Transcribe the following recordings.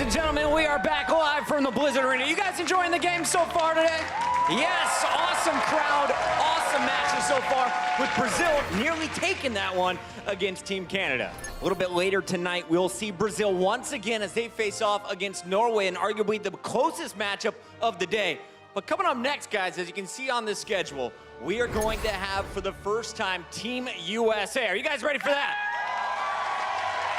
and gentlemen, we are back live from the Blizzard Arena. You guys enjoying the game so far today? Yes, awesome crowd, awesome matches so far, with Brazil nearly taking that one against Team Canada. A little bit later tonight, we'll see Brazil once again as they face off against Norway in arguably the closest matchup of the day. But coming up next, guys, as you can see on this schedule, we are going to have, for the first time, Team USA. Are you guys ready for that?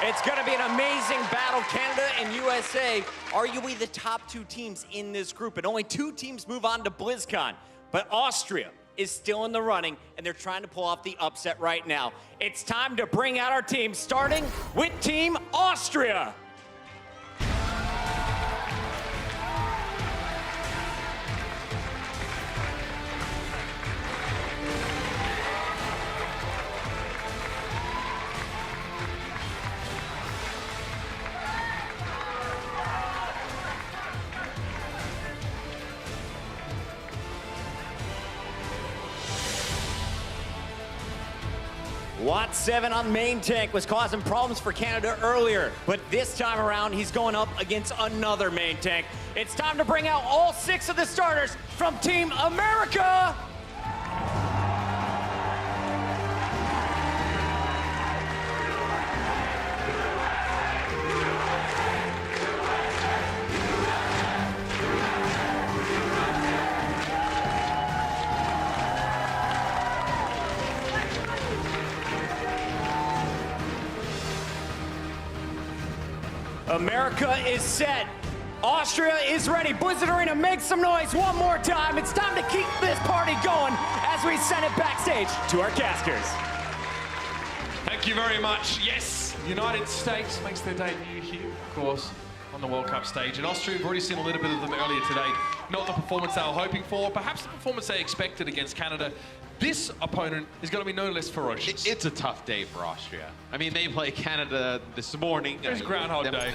It's going to be an amazing battle. Canada and USA, arguably the top two teams in this group, and only two teams move on to BlizzCon. But Austria is still in the running, and they're trying to pull off the upset right now. It's time to bring out our team, starting with Team Austria. Watt 7 on main tank was causing problems for Canada earlier, but this time around, he's going up against another main tank. It's time to bring out all 6 of the starters from Team America. America is set. Austria is ready. Blizzard Arena, make some noise one more time. It's time to keep this party going as we send it backstage to our casters. Thank you very much. Yes, United States makes their debut here, of course, on the World Cup stage. In Austria, we've already seen a little bit of them earlier today. Not the performance they were hoping for, perhaps the performance they expected against Canada. This opponent is going to be no less ferocious. It's a tough day for Austria. I mean, they play Canada this morning. It was Groundhog Day,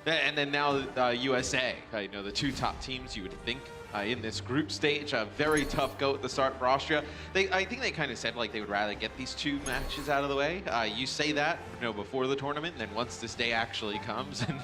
yeah. And then now USA, you know, the two top teams you would think in this group stage. A very tough go at the start for Austria. I think they kind of said like they would rather get these 2 matches out of the way. You say that, you know, before the tournament, and then once this day actually comes and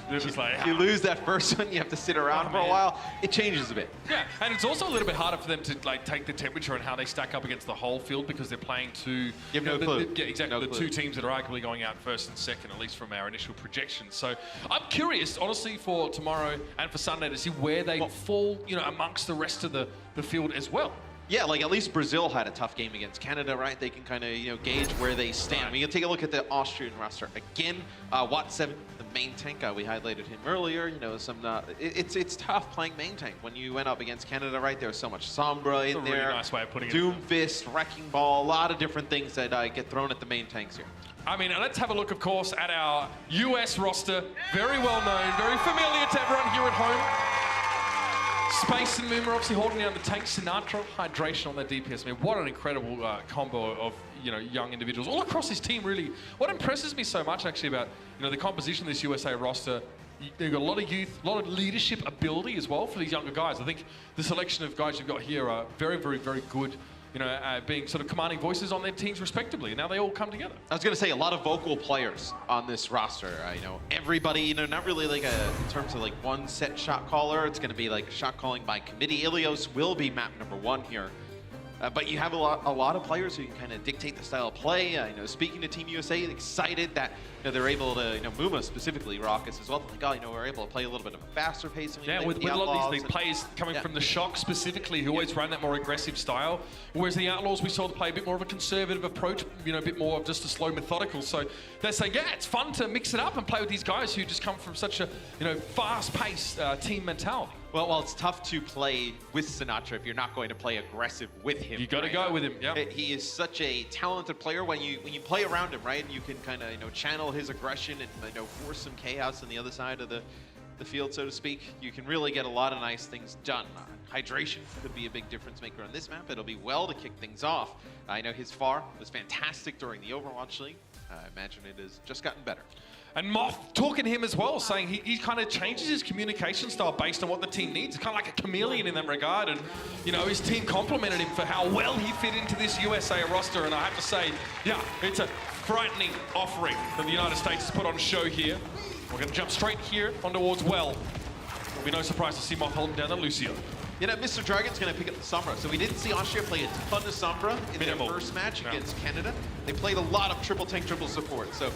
you lose that first one, you have to sit around for a while. It changes a bit. Yeah, and it's also a little bit harder for them to like take the temperature and how they stack up against the whole field because they're playing two. You have no clue. Yeah, exactly. The 2 teams that are arguably going out first and second, at least from our initial projections. So I'm curious, honestly, for tomorrow and for Sunday to see where they fall, you know, amongst the rest of the field as well. Yeah, like at least Brazil had a tough game against Canada, right? They can kind of, you know, gauge where they stand. Right. We can take a look at the Austrian roster again. Watt 7, the main tank, we highlighted him earlier. You know, it's tough playing main tank when you went up against Canada, right? There was so much Sombra in there. Really nice way of putting it. Doomfist, Wrecking Ball, a lot of different things that get thrown at the main tanks here. I mean, let's have a look, of course, at our US roster. Very well known, very familiar to everyone here at home. Space and Moon are obviously holding down the tank. Sinatra, Hydration on their DPS. I mean, what an incredible combo of, you know, young individuals all across this team. Really, what impresses me so much actually about, you know, the composition of this USA roster. They've got a lot of youth, a lot of leadership ability as well for these younger guys. I think the selection of guys you've got here are very, very, very good. You know, being sort of commanding voices on their teams respectively. And now they all come together. I was going to say, a lot of vocal players on this roster. You know, everybody, you know, not really like in terms of like one set shot caller. It's going to be like shot calling by committee. Ilios will be map number 1 here. But you have a lot of players who can kind of dictate the style of play. You know, speaking to Team USA, excited that, you know, they're able to, you know, Muma specifically, Raucus as well. Like, oh, you know, we're able to play a little bit of a faster pace. Yeah, with a lot of these players coming from the Shock specifically, who always ran that more aggressive style. Whereas the Outlaws, we saw them play a bit more of a conservative approach, you know, a bit more of just a slow methodical. So they're saying, yeah, it's fun to mix it up and play with these guys who just come from such a, you know, fast-paced team mentality. Well, it's tough to play with Sinatra if you're not going to play aggressive with him. You got to go with him. Yeah. He is such a talented player when you play around him, right? And you can kind of, you know, channel his aggression and, you know, force some chaos on the other side of the field, so to speak. You can really get a lot of nice things done. Hydration could be a big difference maker on this map. It'll be well to kick things off. I know his FAR was fantastic during the Overwatch League. I imagine it has just gotten better. And Moth talking to him as well, saying he kind of changes his communication style based on what the team needs. Kind of like a chameleon in that regard. And, you know, his team complimented him for how well he fit into this USA roster. And I have to say, yeah, it's a frightening offering that the United States has put on show here. We're going to jump straight here on towards Well. It'll be no surprise to see Moth holding down the Lucio. You know, Mr. Dragon's going to pick up the Sombra. So we didn't see Austria play a ton of Sombra in their first match against Canada. They played a lot of triple tank, triple support. So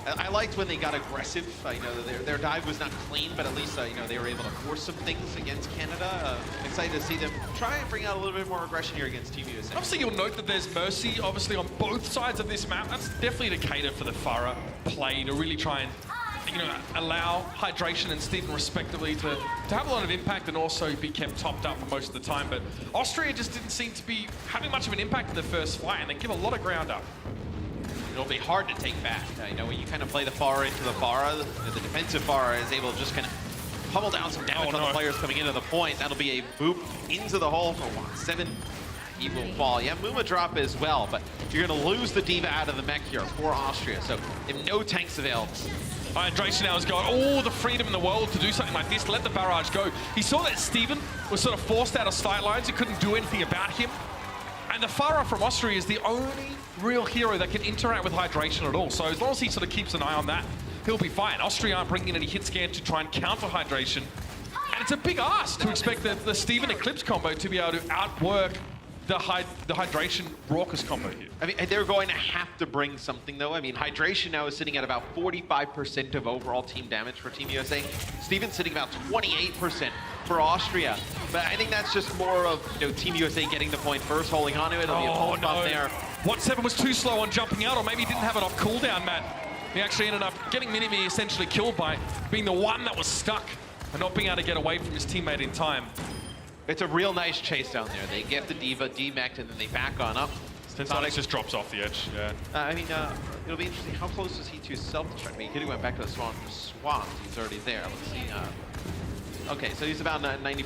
I liked when they got aggressive. You know, their dive was not clean, but at least you know, they were able to force some things against Canada. I'm excited to see them try and bring out a little bit more aggression here against Team USA. Obviously, you'll note that there's Mercy, obviously, on both sides of this map. That's definitely to cater for the Farah play, to really try and, you know, allow Hydration and Steven respectively to have a lot of impact and also be kept topped up for most of the time. But Austria just didn't seem to be having much of an impact in the first fight, and they give a lot of ground up. It'll be hard to take back. You know, when you kind of play the Farah into the Farah, the defensive Farah is able to just kind of pummel down some damage on the players coming into the point. That'll be a boop into the hole for 1-7. He will fall. Yeah, Muma drop as well, but you're going to lose the Diva out of the mech here for Austria, so they have no tanks available. Hydration now has got all the freedom in the world to do something like this, to let the barrage go. He saw that Steven was sort of forced out of sight lines. He couldn't do anything about him. And the Farah from Austria is the only real hero that can interact with Hydration at all. So as long as he sort of keeps an eye on that, he'll be fine. Austria aren't bringing in any hit scan to try and counter Hydration. And it's a big ask to expect the Steven Eclipse combo to be able to outwork the Hydration Raucous combo here. I mean, they're going to have to bring something, though. I mean, Hydration now is sitting at about 45% of overall team damage for Team USA. Steven's sitting about 28% for Austria. But I think that's just more of, you know, Team USA getting the point first, holding on to it. It'll be a pulse bump there. 1-7 was too slow on jumping out, or maybe he didn't have enough cooldown, Matt. He actually ended up getting Minimi essentially killed by being the one that was stuck and not being able to get away from his teammate in time. It's a real nice chase down there. They get the Diva, demeched, and then they back on up. Sonic just drops off the edge, yeah. I mean, it'll be interesting. How close is he to self-destruct? I mean, he could have went back to the Swan, just swapped. He's already there. Let's see. Okay, so he's about 90%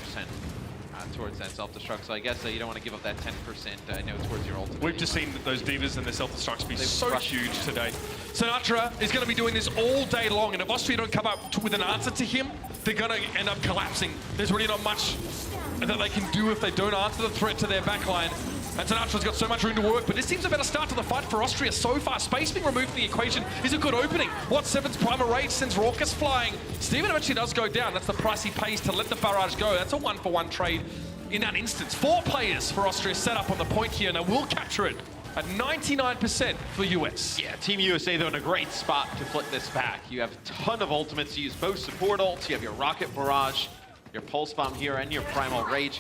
towards that self-destruct. So I guess you don't want to give up that 10% towards your ultimate. We've just seen those Divas and their self-destructs be so huge today. Sinatra is going to be doing this all day long, and if Austria don't come up with an answer to him, they're going to end up collapsing. There's really not much that they can do if they don't answer the threat to their backline. And Sinatra's got so much room to work, but this seems a better start to the fight for Austria so far. Space being removed from the equation is a good opening. 1-7's Primal Rage sends Raucous flying. Steven eventually does go down. That's the price he pays to let the barrage go. That's a 1-for-1 trade in that instance. 4 players for Austria set up on the point here, and they will capture it at 99% for US. Yeah, Team USA, though, in a great spot to flip this back. You have a ton of ultimates. You use both support ults. You have your Rocket Barrage, your Pulse Bomb here, and your Primal Rage.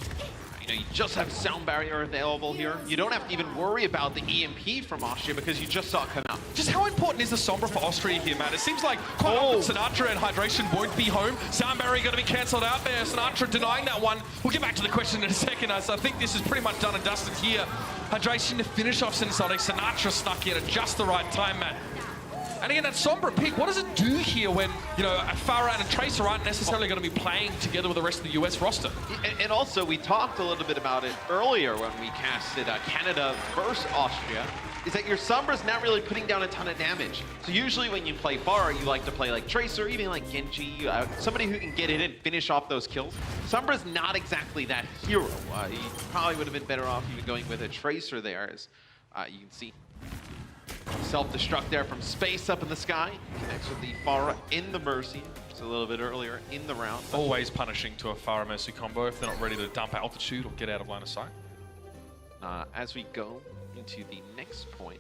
You just have Sound Barrier available here. You don't have to even worry about the EMP from Austria because you just saw it come out. Just how important is the Sombra for Austria here, man? It seems like quite often Sinatra and Hydration won't be home. Sound Barrier going to be cancelled out there. Sinatra denying that one. We'll get back to the question in a second. So I think this is pretty much done and dusted here. Hydration to finish off Sinsonic. Sinatra snuck in at just the right time, Matt. And again, that Sombra pick, what does it do here when, you know, a Farah and a Tracer aren't necessarily going to be playing together with the rest of the US roster? And also, we talked a little bit about it earlier when we casted Canada versus Austria, is that your Sombra's not really putting down a ton of damage. So usually when you play Farah, you like to play like Tracer, even like Genji, somebody who can get in and finish off those kills. Sombra's not exactly that hero. He probably would have been better off even going with a Tracer there, as you can see. Self-destruct there from space up in the sky. Connects with the Farah in the Mercy. Just a little bit earlier in the round. Always punishing to a Farah Mercy combo if they're not ready to dump altitude or get out of line of sight. As we go into the next point,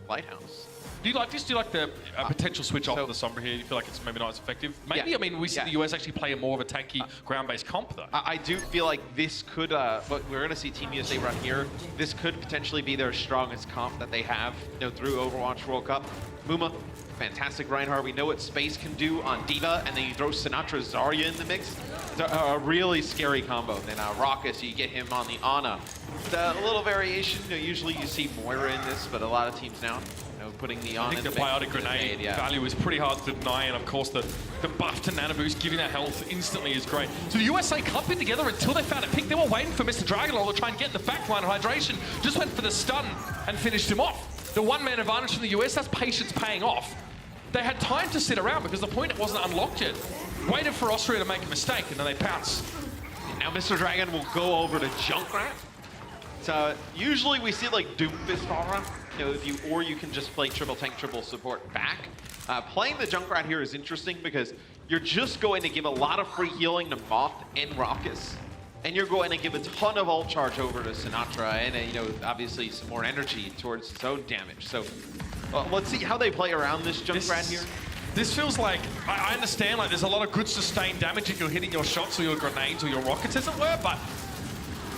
Lighthouse. Do you like this? Do you like the potential switch off of the Sombra here? You feel like it's maybe not as effective? Maybe, yeah, I mean, we see the US actually play more of a tanky ground-based comp, though. I do feel like this could, but we're going to see Team USA run here. This could potentially be their strongest comp that they have, you know, through Overwatch World Cup. Muma, fantastic Reinhardt. We know what Space can do on Diva, and then you throw Sinatra Zarya in the mix. It's a really scary combo. Then Raucous, you get him on the Ana. It's a little variation. You know, usually you see Moira in this, but a lot of teams now, putting the Ana. I think the Biotic Grenade value is pretty hard to deny, and of course the buff to Nano Boost, giving that health instantly is great. So the USA can't be together until they found a pick. They were waiting for Mr. Dragonlord to try and get in the back line. Hydration just went for the stun and finished him off. The one-man advantage from the US, that's patience paying off. They had time to sit around because the point wasn't unlocked yet. Waited for Austria to make a mistake, and then they pounce. And now Mr. Dragon will go over to Junkrat. So usually we see like Doomfist Farah, you know, or you can just play triple tank, triple support back. Playing the Junkrat here is interesting because you're just going to give a lot of free healing to Moth and Raucus. And you're going to give a ton of ult charge over to Sinatra and, you know, obviously some more energy towards his own damage. So let's see how they play around this Junkrat here. This feels like, I understand, like there's a lot of good sustained damage if you're hitting your shots or your grenades or your rockets, as it were, but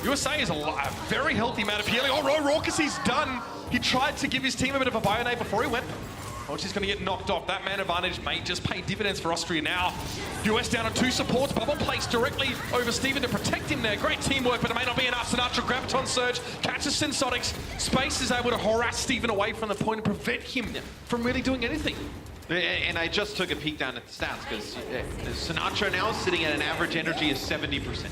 USA is a very healthy amount of healing. Oh, Raucus, he's done. He tried to give his team a bit of a bio-nade before he went. Oh, she's going to get knocked off. That man advantage may just pay dividends for Austria now. US down on 2 supports. Bubble placed directly over Steven to protect him there. Great teamwork, but it may not be enough. Sinatra, Graviton Surge, catches Sensotics. Space is able to harass Steven away from the point and prevent him from really doing anything. And I just took a peek down at the stats because Sinatra now is sitting at an average energy of 70%.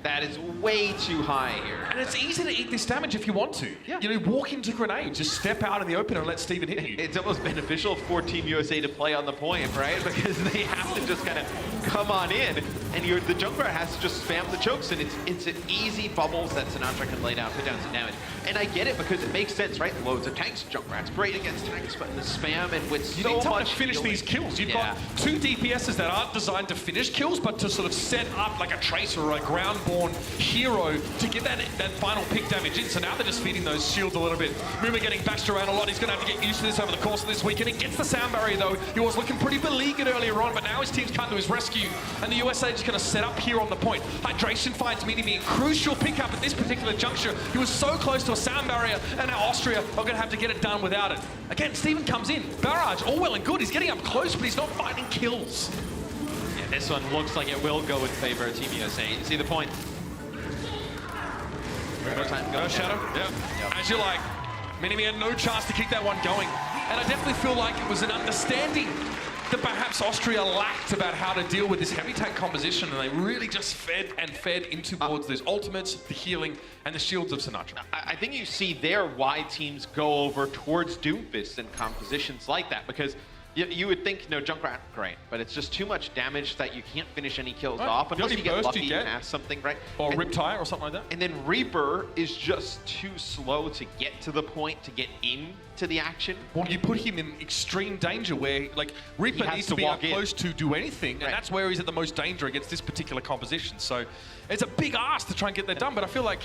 That is way too high here. And it's easy to eat this damage if you want to. Yeah. You know, walk into grenade, just step out in the open and let Steven hit you. It's almost beneficial for Team USA to play on the point, right? Because they have to just kind of come on in, and the Junkrat has to just spam the chokes, and it's an easy bubbles that Sinatra can lay down, put down some damage. And I get it because it makes sense, right? Loads of tanks, Junkrat's great against tanks, but the spam and with you so need time much to finish healing. these kills. You've got 2 DPSs that aren't designed to finish kills, but to sort of set up like a Tracer or a ground-born hero to get that final pick damage in. So now they're just feeding those shields a little bit. Muma getting bashed around a lot. He's going to have to get used to this over the course of this week. And he gets the sound barrier, though. He was looking pretty beleaguered earlier on, but now his team's come to his rescue. And the USA is going to set up here on the point. Hydration finds Minimi a crucial pickup at this particular juncture. He was so close to a sound barrier, and now Austria are going to have to get it done without it. Again, Steven comes in. Barrage, all well and good. He's getting up close, but he's not finding kills. Yeah, this one looks like it will go in favor of Team USA. You see the point? No time to go. No shadow. Yeah. As you like. Minimi had no chance to keep that one going. And I definitely feel like it was an understanding that perhaps Austria lacked about how to deal with this heavy tank composition, and they really just fed in towards those ultimates, the healing, and the shields of Sinatra. I think you see there why teams go over towards Doomfist and compositions like that, because you would think, no, Junkrat, great, but it's just too much damage that you can't finish any kills off unless you get lucky and have something, right? Or Riptire or something like that. And then Reaper is just too slow to get to the point, to get into the action. Well, you put him in extreme danger where, like, Reaper needs to be up close to do anything, and that's where he's at the most danger against this particular composition. So it's a big ask to try and get that done, but I feel like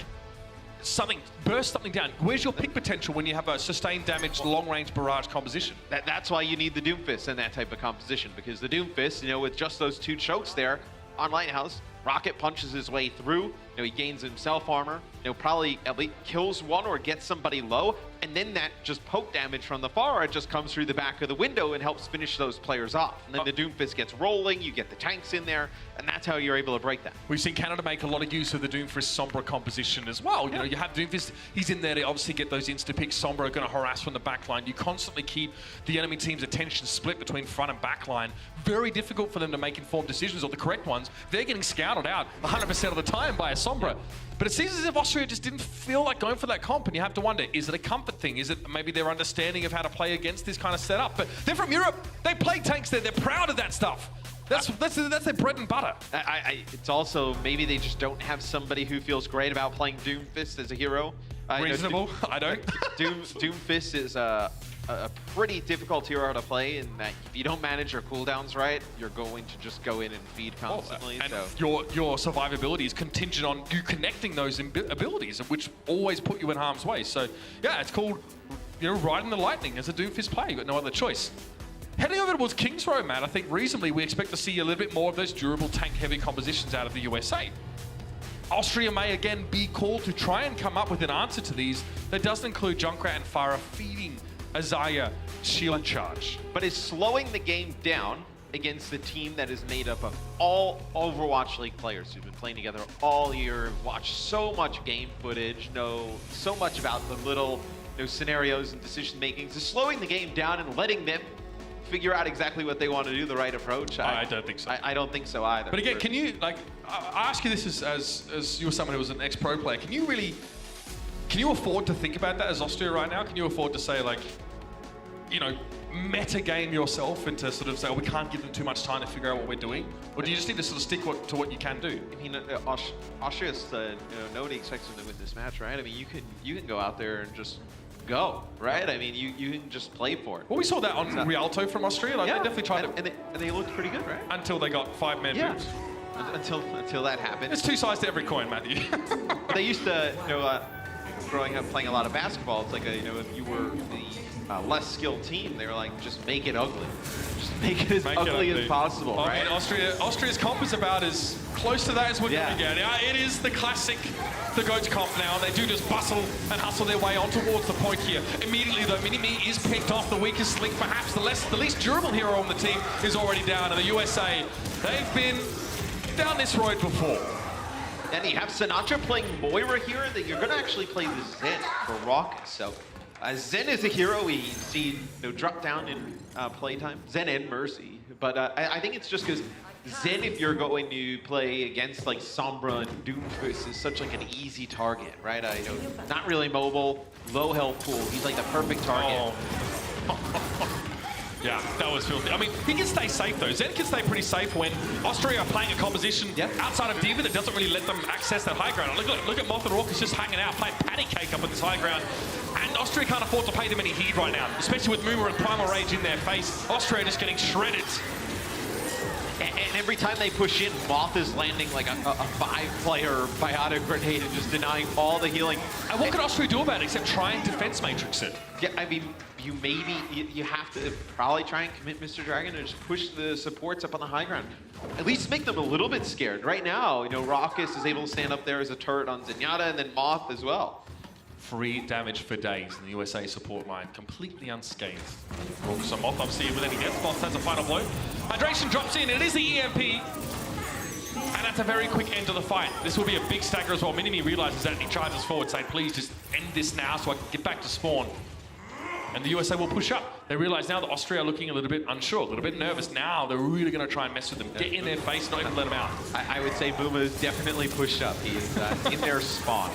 burst something down. Where's your pick potential when you have a sustained damage, long-range barrage composition? That's why you need the Doomfist in that type of composition, because the Doomfist, you know, with just those 2 chokes there on Lighthouse, Rocket punches his way through, you know, he gains himself armor, you know, probably at least kills one or gets somebody low, and then that just poke damage from the far just comes through the back of the window and helps finish those players off. And then the Doomfist gets rolling, you get the tanks in there, and that's how you're able to break that. We've seen Canada make a lot of use of the Doomfist Sombra composition as well. You know, you have Doomfist, he's in there to obviously get those insta-picks. Sombra are going to harass from the back line. You constantly keep the enemy team's attention split between front and back line. Very difficult for them to make informed decisions or the correct ones. They're getting scouted out 100% of the time by a Sombra. But it seems as if Austria just didn't feel like going for that comp, and you have to wonder, is it a comfort thing? Is it maybe their understanding of how to play against this kind of setup? But they're from Europe. They play tanks there. They're proud of that stuff. That's their bread and butter. It's also maybe they just don't have somebody who feels great about playing Doomfist as a hero. Reasonable. I don't. Doomfist is a pretty difficult hero to play, in that if you don't manage your cooldowns right, you're going to just go in and feed constantly. And your survivability is contingent on you connecting those abilities, which always put you in harm's way. So yeah, it's called, you know, riding the lightning as a Doomfist player. You've got no other choice. Heading over towards King's Row, Matt, I think reasonably we expect to see a little bit more of those durable tank-heavy compositions out of the USA. Austria may again be called to try and come up with an answer to these that doesn't include Junkrat and Farah feeding Isaiah shield charge. But is slowing the game down against the team that is made up of all Overwatch League players who've been playing together all year, watched so much game footage, know so much about the little scenarios and decision makings, is slowing the game down and letting them figure out exactly what they want to do, the right approach? I don't think so. I don't think so either. But again, can you, like, I ask you this as you were someone who was an ex-pro player, can you afford to think about that as Austria right now? Can you afford to say, like, you know, meta game yourself and to sort of say, oh, we can't give them too much time to figure out what we're doing? Or do you just need to sort of stick to what you can do? I mean, Austria's, nobody expects them to win this match, right? I mean, you can go out there and just go, right? I mean, you can just play for it. Well, we saw that on Rialto from Austria. Like, Yeah, they definitely tried and they looked pretty good, right? until they got 5-man boots. Until that happened. There's two sides to every coin, Matthew. But they used to, growing up playing a lot of basketball, it's like, if you were the less skilled team, they were like, just make it ugly. Just make it as ugly as possible, I right? mean, Austria's comp is about as close to that as we're going to get. Yeah, it is the classic, the GOAT's comp now. They do just bustle and hustle their way on towards the point here. Immediately, though, Mini-Me is picked off. The weakest link, perhaps the least durable hero on the team, is already down. And the USA, they've been down this road before. And you have Sinatra playing Moira here, that you're going to actually play the Zen for Rocket. So Zen is a hero we see drop down in playtime. Zen and Mercy. But I think it's just because Zen, if you're going to play against like Sombra and Doomfist, is such like an easy target, right? Not really mobile, low health pool. He's like the perfect target. Oh. Yeah, that was filthy. I mean, he can stay safe, though. Zen can stay pretty safe when Austria are playing a composition outside of Diva that doesn't really let them access that high ground. Look at Moth and Raucus just hanging out, playing patty cake up at this high ground. And Austria can't afford to pay them any heed right now, especially with Muma and Primal Rage in their face. Austria just getting shredded. And every time they push in, Moth is landing like a 5-player biotic grenade and just denying all the healing. And what can Austria do about it except try and defense matrix it? Yeah, I mean, you have to probably try and commit Mr. Dragon and just push the supports up on the high ground. At least make them a little bit scared. Right now, Raucus is able to stand up there as a turret on Zenyatta, and then Moth as well. Free damage for days in the USA support line, completely unscathed. Raucus on Moth, obviously, with any death. Moth has a final blow. Hydration drops in, and it is the EMP. And that's a very quick end to the fight. This will be a big stagger as well. Mini-Me realizes that and he charges forward, saying, please just end this now so I can get back to spawn. And the USA will push up. They realize now that Austria are looking a little bit unsure, a little bit nervous. Now they're really going to try and mess with them. Get in their face, not even let them out. I would say Muma is definitely pushed up. He is in their spawn.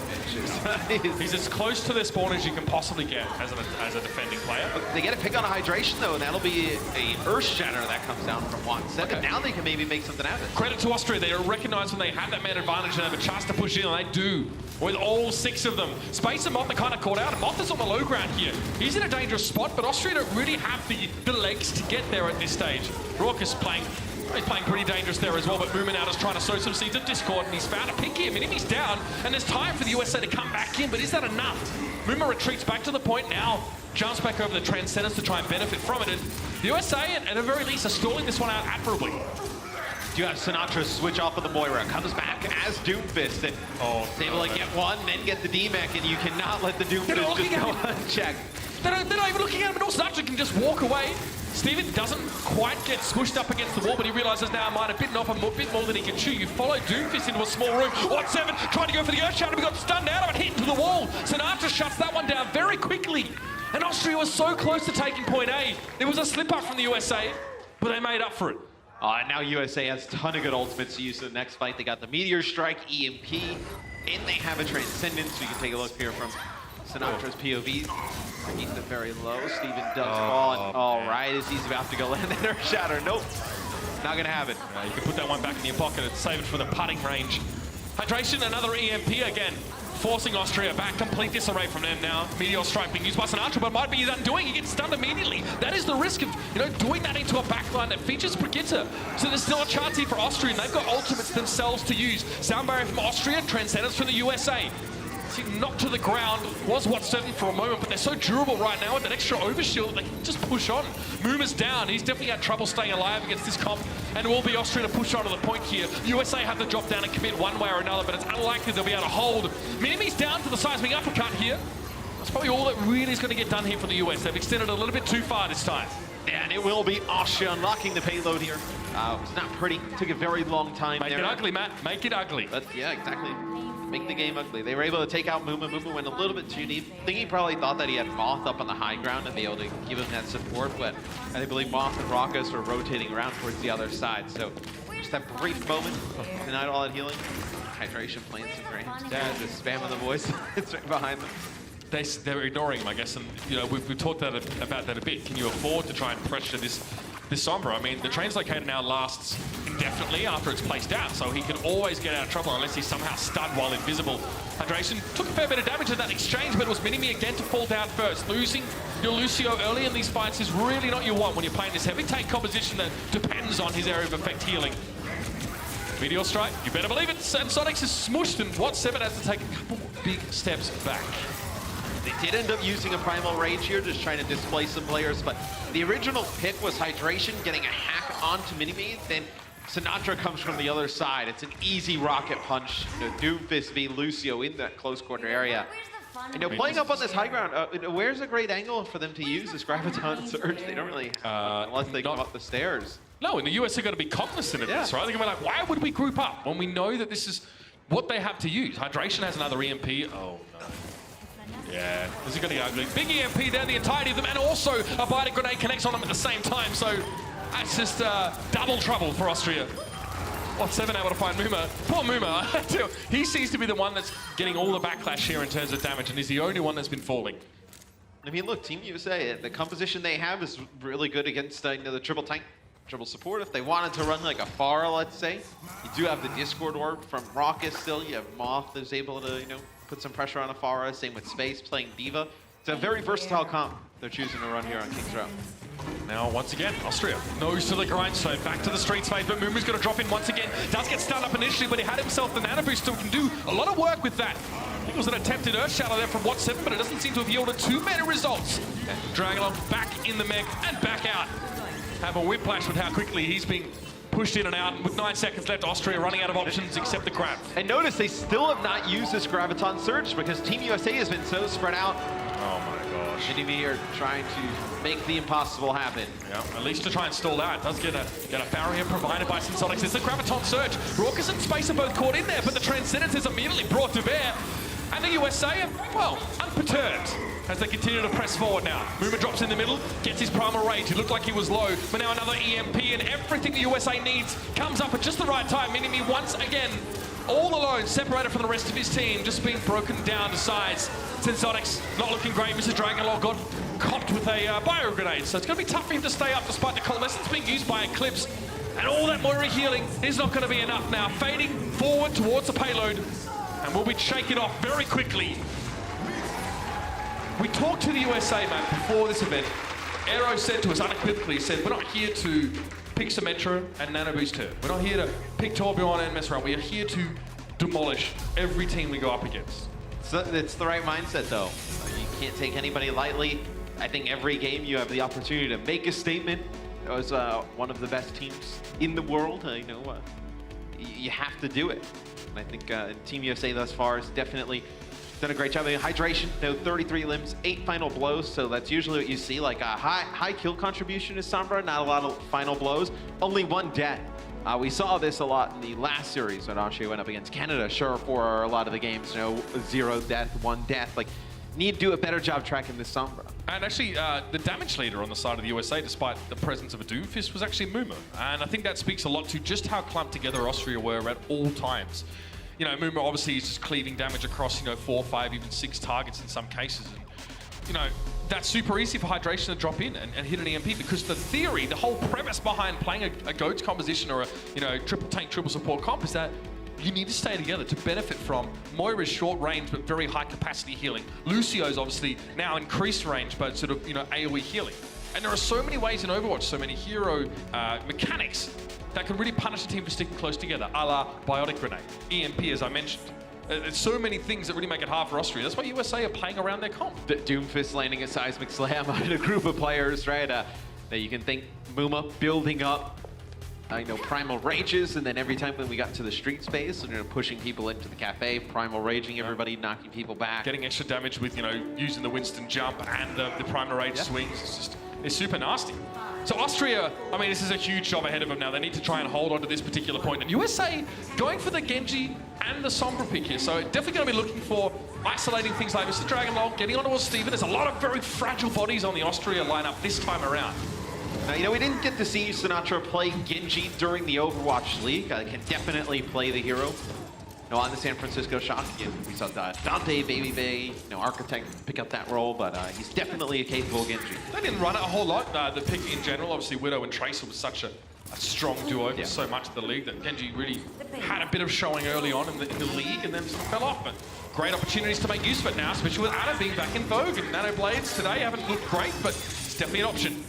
He's as close to their spawn as you can possibly get as a defending player. They get a pick on a hydration, though, and that'll be a Earth Shatter that comes down from 1-7. Okay. Now they can maybe make something out of it. Credit to Austria. They recognize when they have that man advantage and have a chance to push in, and they do. With all 6 of them. Space and Moth are kind of caught out, and Moth is on the low ground here. He's in a dangerous spot, but Austria don't really have the legs to get there at this stage. Raucus he's playing pretty dangerous there as well, but Moomin out is trying to sow some seeds of discord, and he's found a pick here. Mini-Me's down, and there's time for the USA to come back in, but is that enough? Muma retreats back to the point now, jumps back over the Transcendence to try and benefit from it, and the USA, at the very least, are stalling this one out admirably. You have Sinatra switch off of the Moira, comes back as Doomfist, and is able to get one, then get the D-Mech, and you cannot let the Doomfist just go unchecked. They're not even looking at him, but also Sinatra can just walk away. Steven doesn't quite get squished up against the wall, but he realizes now I might have bitten off a bit more than he can chew. You follow Doomfist into a small room. 1-7, trying to go for the Earth Shatter, but got stunned out of it, hit into the wall. Sinatra shuts that one down very quickly. And Austria was so close to taking point A. There was a slip-up from the USA, but they made up for it. And now USA has a ton of good ultimates to use in the next fight. They got the Meteor Strike, EMP, and they have a Transcendence. So you can take a look here from Sinatra's POV. Keeps it very low. Steven does fall, and all right, as he's about to go land that Earth Shatter. Nope, not gonna have it. You can put that one back in your pocket and save it for the putting range. Hydration, another EMP again. Forcing Austria back. Complete disarray from them now. Meteor Strike being used by Sinatra, but might be his undoing. He gets stunned immediately. That is the risk of, doing that into a backline that features Brigitte. So there's still a chance here for Austria, and they've got ultimates themselves to use. Sound barrier from Austria, Transcendence from the USA. See, knocked to the ground, was 1-7 for a moment, but they're so durable right now with that extra overshield, they can just push on. Muma's down. He's definitely had trouble staying alive against this comp, and it will be Austria to push on to the point here. USA have to drop down and commit one way or another, but it's unlikely they'll be able to hold. Mini-Me's down to the seismic uppercut here. That's probably all that really is going to get done here for the US. They've extended a little bit too far this time. And it will be Austria unlocking the payload here. It's not pretty. Took a very long time. Make it ugly, Matt. Make it ugly. But yeah, exactly. Make the game ugly. They were able to take out Muma. Muma went a little bit too deep. I think he probably thought that he had Moth up on the high ground and be able to give him that support, but I believe Moth and Raucus were rotating around towards the other side. So just that brief moment, denied all that healing. Hydration playing some frames. Dad just spamming the voice. It's right behind them. They're ignoring him, I guess, and we've talked about that a bit. Can you afford to try and pressure this Sombra? I mean, the translocator now lasts indefinitely after it's placed out, so he can always get out of trouble unless he's somehow stunned while invisible. Hydration took a fair bit of damage in that exchange, but it was Minimi again to fall down first. Losing your Lucio early in these fights is really not your want when you're playing this heavy tank composition that depends on his area of effect healing. Meteor Strike, you better believe it. And Sonics is smushed, and What7 has to take a couple big steps back. They did end up using a Primal Rage here, just trying to displace some players, but the original pick was Hydration getting a hack onto Minimi, then Sinatra comes from the other side. It's an easy rocket punch. Doomfist v Lucio in that close quarter area. And playing up on this high ground, where's a great angle for them to use this Graviton Surge? They don't really, unless they come up the stairs. No, in the US, they're going to be cognizant of this, right? They're going to be like, why would we group up when we know that this is what they have to use? Hydration has another EMP. Oh, no. Yeah, this is going to get ugly. Big EMP there, the entirety of them, and also a Biting Grenade connects on them at the same time, so that's just double trouble for Austria. What7 able to find Muma. Poor Muma. He seems to be the one that's getting all the backlash here in terms of damage, and he's the only one that's been falling. I mean, look, Team USA, the composition they have is really good against the triple tank, triple support. If they wanted to run like a Pharah, let's say, you do have the Discord Orb from Raucus still. You have Moth that's able to, put some pressure on a Pharah. Same with Space playing Diva. It's a very versatile comp they're choosing to run here on King's Row. Now, once again, Austria nose to the grindstone, back to the streets phase, but Mumu's going to drop in once again. Does get stunned up initially, but he had himself the nano boost, so he can do a lot of work with that. I think it was an attempted Earth Shadow there from What7, but it doesn't seem to have yielded too many results. Dragging along back in the mech and back out. Have a whiplash with how quickly he's being pushed in and out, and with 9 seconds left, Austria running out of options except the grab. And notice they still have not used this Graviton Surge because Team USA has been so spread out. Oh my gosh. Minimi are trying to make the impossible happen. Yeah, at least to try and stall that. It does get a barrier provided by Sensonics. It's the Graviton Surge. Raucus and Space are both caught in there, but the Transcendence is immediately brought to bear. And the USA are, well, unperturbed as they continue to press forward now. Muma drops in the middle, gets his Primal Rage. He looked like he was low, but now another EMP, and everything the USA needs comes up at just the right time. Minimi once again, all alone, separated from the rest of his team, just being broken down to size. Sensonics not looking great. Mr. Dragonlord got copped with a bio grenade, so it's going to be tough for him to stay up despite the coalescence being used by Eclipse. And all that Moira healing is not going to be enough now. Fading forward towards the payload, and we'll be shaking off very quickly. We talked to the USA, man, before this event. Aero said to us unequivocally, he said, we're not here to pick Symmetra and Nano Boost her. We're not here to pick Torbjorn and mess around. We are here to demolish every team we go up against. So it's the right mindset, though. You can't take anybody lightly. I think every game you have the opportunity to make a statement. As one of the best teams in the world, you have to do it. And I think Team USA thus far has definitely done a great job. I mean, Hydration, 33 limbs, 8 final blows, so that's usually what you see. Like a high kill contribution is Sombra, not a lot of final blows, only 1 death. We saw this a lot in the last series when Austria went up against Canada. Sure, for a lot of the games, 0 death, 1 death. Like, need to do a better job tracking this Sombra. And actually, the damage leader on the side of the USA, despite the presence of a Doomfist, was actually Muma. And I think that speaks a lot to just how clumped together Austria were at all times. Muma obviously is just cleaving damage across, 4, 5, even 6 targets in some cases. And, that's super easy for Hydration to drop in and hit an EMP, because the theory, the whole premise behind playing a GOATS composition or a triple tank, triple support comp is that you need to stay together to benefit from Moira's short range but very high capacity healing. Lucio's obviously now increased range but sort of, AoE healing. And there are so many ways in Overwatch, so many hero mechanics that can really punish a team for sticking close together, a la Biotic Grenade, EMP, as I mentioned. There's so many things that really make it hard for Austria. That's why USA are playing around their comp. Doomfist landing a seismic slam on a group of players, right? That you can think Muma building up, Primal Rages, and then every time when we got to the street space, pushing people into the cafe, Primal Raging everybody, knocking people back. Getting extra damage with, using the Winston jump and the Primal Rage swings. It's super nasty. So Austria, this is a huge job ahead of them now. They need to try and hold on to this particular point. And USA going for the Genji and the Sombra pick here. So definitely going to be looking for isolating things like Mr. Dragonlord, getting onto a Steven. There's a lot of very fragile bodies on the Austria lineup this time around. Now, we didn't get to see Sinatra play Genji during the Overwatch League. Can definitely play the hero. On the San Francisco Shock, we saw Dante, Baby Bay, Architect pick up that role, but he's definitely a capable Genji. They didn't run it a whole lot. The pick in general, obviously Widow and Tracer was such a a strong duo for so much of the league that Genji really had a bit of showing early on in the league and then sort of fell off. But great opportunities to make use of it now, especially with Ana being back in vogue. And Nano Blades today haven't looked great, but it's definitely an option.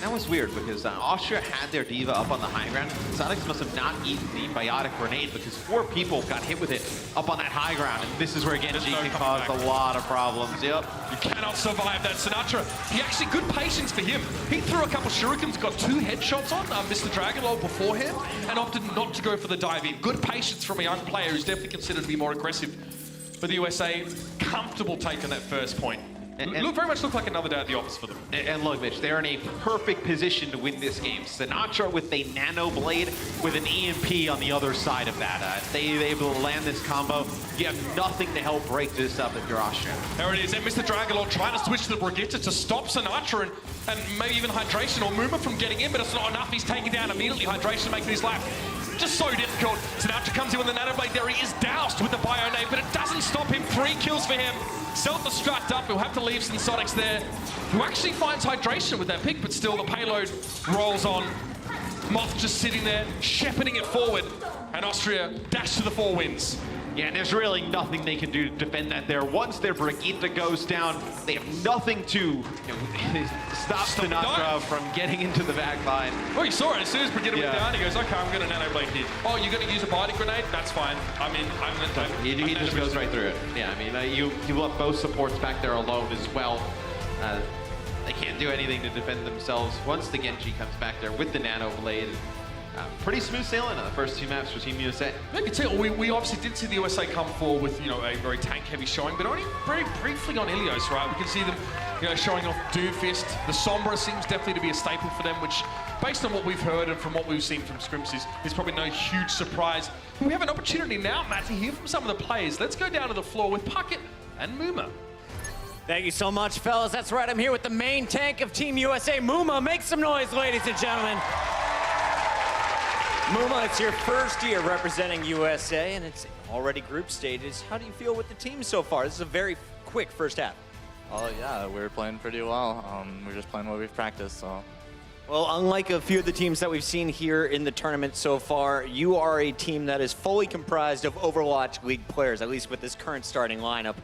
That was weird because Austria had their Diva up on the high ground. Sonics must have not eaten the Biotic Grenade because 4 people got hit with it up on that high ground. And this is where Genji can cause a lot of problems. Yep. You cannot survive that. Sinatra, he actually, good patience for him. He threw a couple shurikens, got 2 headshots on Mr. Dragonlord beforehand, and opted not to go for the dive in. Good patience from a young player who's definitely considered to be more aggressive. For the USA, comfortable taking that first point. Very much look like another day at the office for them. And look, Mitch, they're in a perfect position to win this game. Sinatra with a Nano Blade with an EMP on the other side of that. If they're able to land this combo, you have nothing to help break this up if you're Austria. There it is, and Mr. Dragonlord trying to switch to the Brigitte to stop Sinatra and maybe even Hydration or Muma from getting in, but it's not enough. He's taken down immediately. Hydration making his lap. Just so difficult. Sinatra comes in with the Nano Blade. There he is, doused with the Bio Nade, but it doesn't stop him. 3 kills for him. Self-destruct up, he'll have to leave some Sonics there, who actually finds Hydration with that pick, but still the payload rolls on. Moth just sitting there, shepherding it forward, and Austria dash to the 4 wins. Yeah, and there's really nothing they can do to defend that there. Once their Brigitte goes down, they have nothing to stop Sinatra from getting into the back line. Well, you saw it. As soon as Brigitte went down, he goes, okay, I'm going to Nano Blade here. Oh, you're going to use a Biotic Grenade? That's fine. I mean, he just goes right through it. Yeah, I mean, you left both supports back there alone as well. They can't do anything to defend themselves once the Genji comes back there with the Nano Blade. Pretty smooth sailing on the first 2 maps for Team USA. I can tell we obviously did see the USA come forward with a very tank-heavy showing, but only very briefly on Ilios, right? We can see them showing off Doomfist. The Sombra seems definitely to be a staple for them, which, based on what we've heard and from what we've seen from scrims, is probably no huge surprise. But we have an opportunity now, Matt, to hear from some of the players. Let's go down to the floor with Puckett and Muma. Thank you so much, fellas. That's right, I'm here with the main tank of Team USA, Muma. Make some noise, ladies and gentlemen. Muma, it's your first year representing USA, and it's already group stages. How do you feel with the team so far? This is a very quick first half. Oh, yeah, we're playing pretty well. We're just playing what we've practiced, so. Well, unlike a few of the teams that we've seen here in the tournament so far, you are a team that is fully comprised of Overwatch League players, at least with this current starting lineup.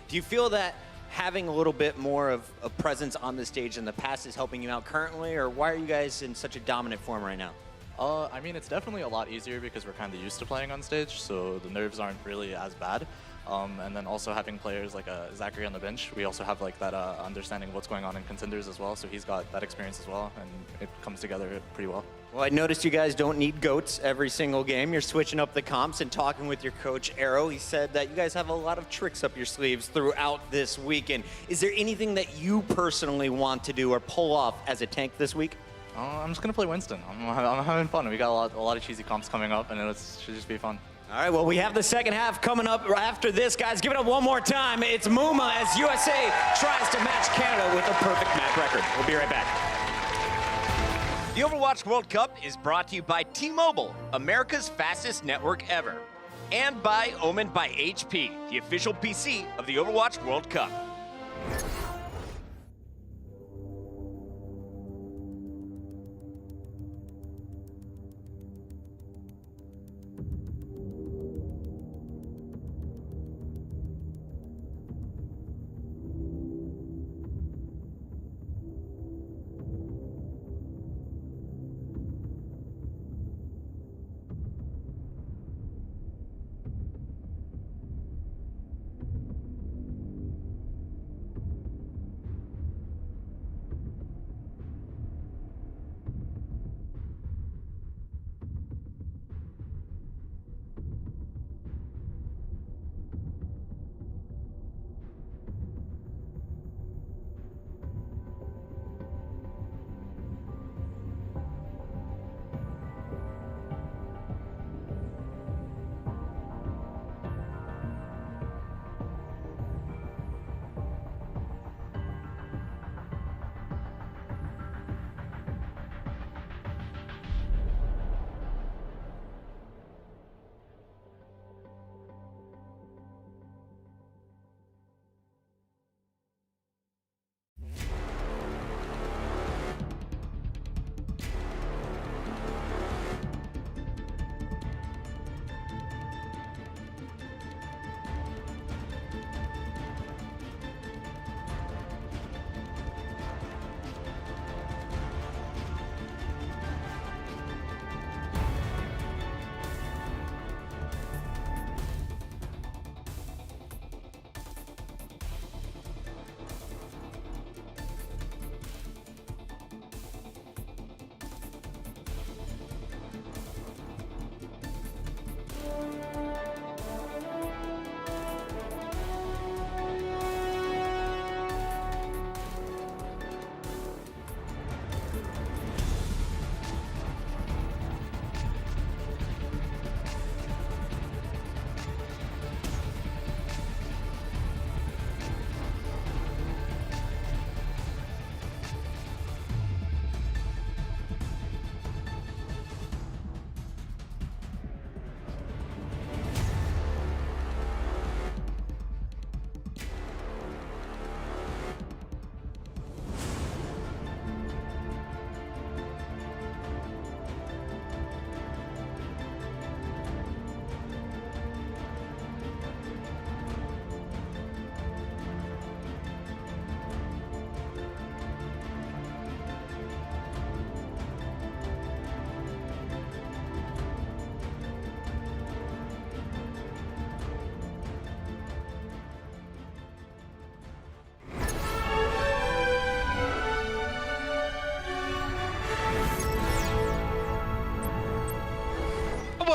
Do you feel that having a little bit more of a presence on the stage in the past is helping you out currently, or why are you guys in such a dominant form right now? I mean, it's definitely a lot easier because we're kind of used to playing on stage, so the nerves aren't really as bad. And then also having players like Zachary on the bench, we also have like that understanding of what's going on in contenders as well, so he's got that experience as well, and it comes together pretty well. Well, I noticed you guys don't need goats every single game. You're switching up the comps and talking with your coach, Arrow. He said that you guys have a lot of tricks up your sleeves throughout this weekend. Is there anything that you personally want to do or pull off as a tank this week? I'm just going to play Winston. I'm having fun. We got a lot of cheesy comps coming up, and it should just be fun. All right, well, we have the second half coming up after this, guys. Give it up one more time. It's Muma as USA tries to match Canada with a perfect map record. We'll be right back. The Overwatch World Cup is brought to you by T-Mobile, America's fastest network ever. And by Omen by HP, the official PC of the Overwatch World Cup.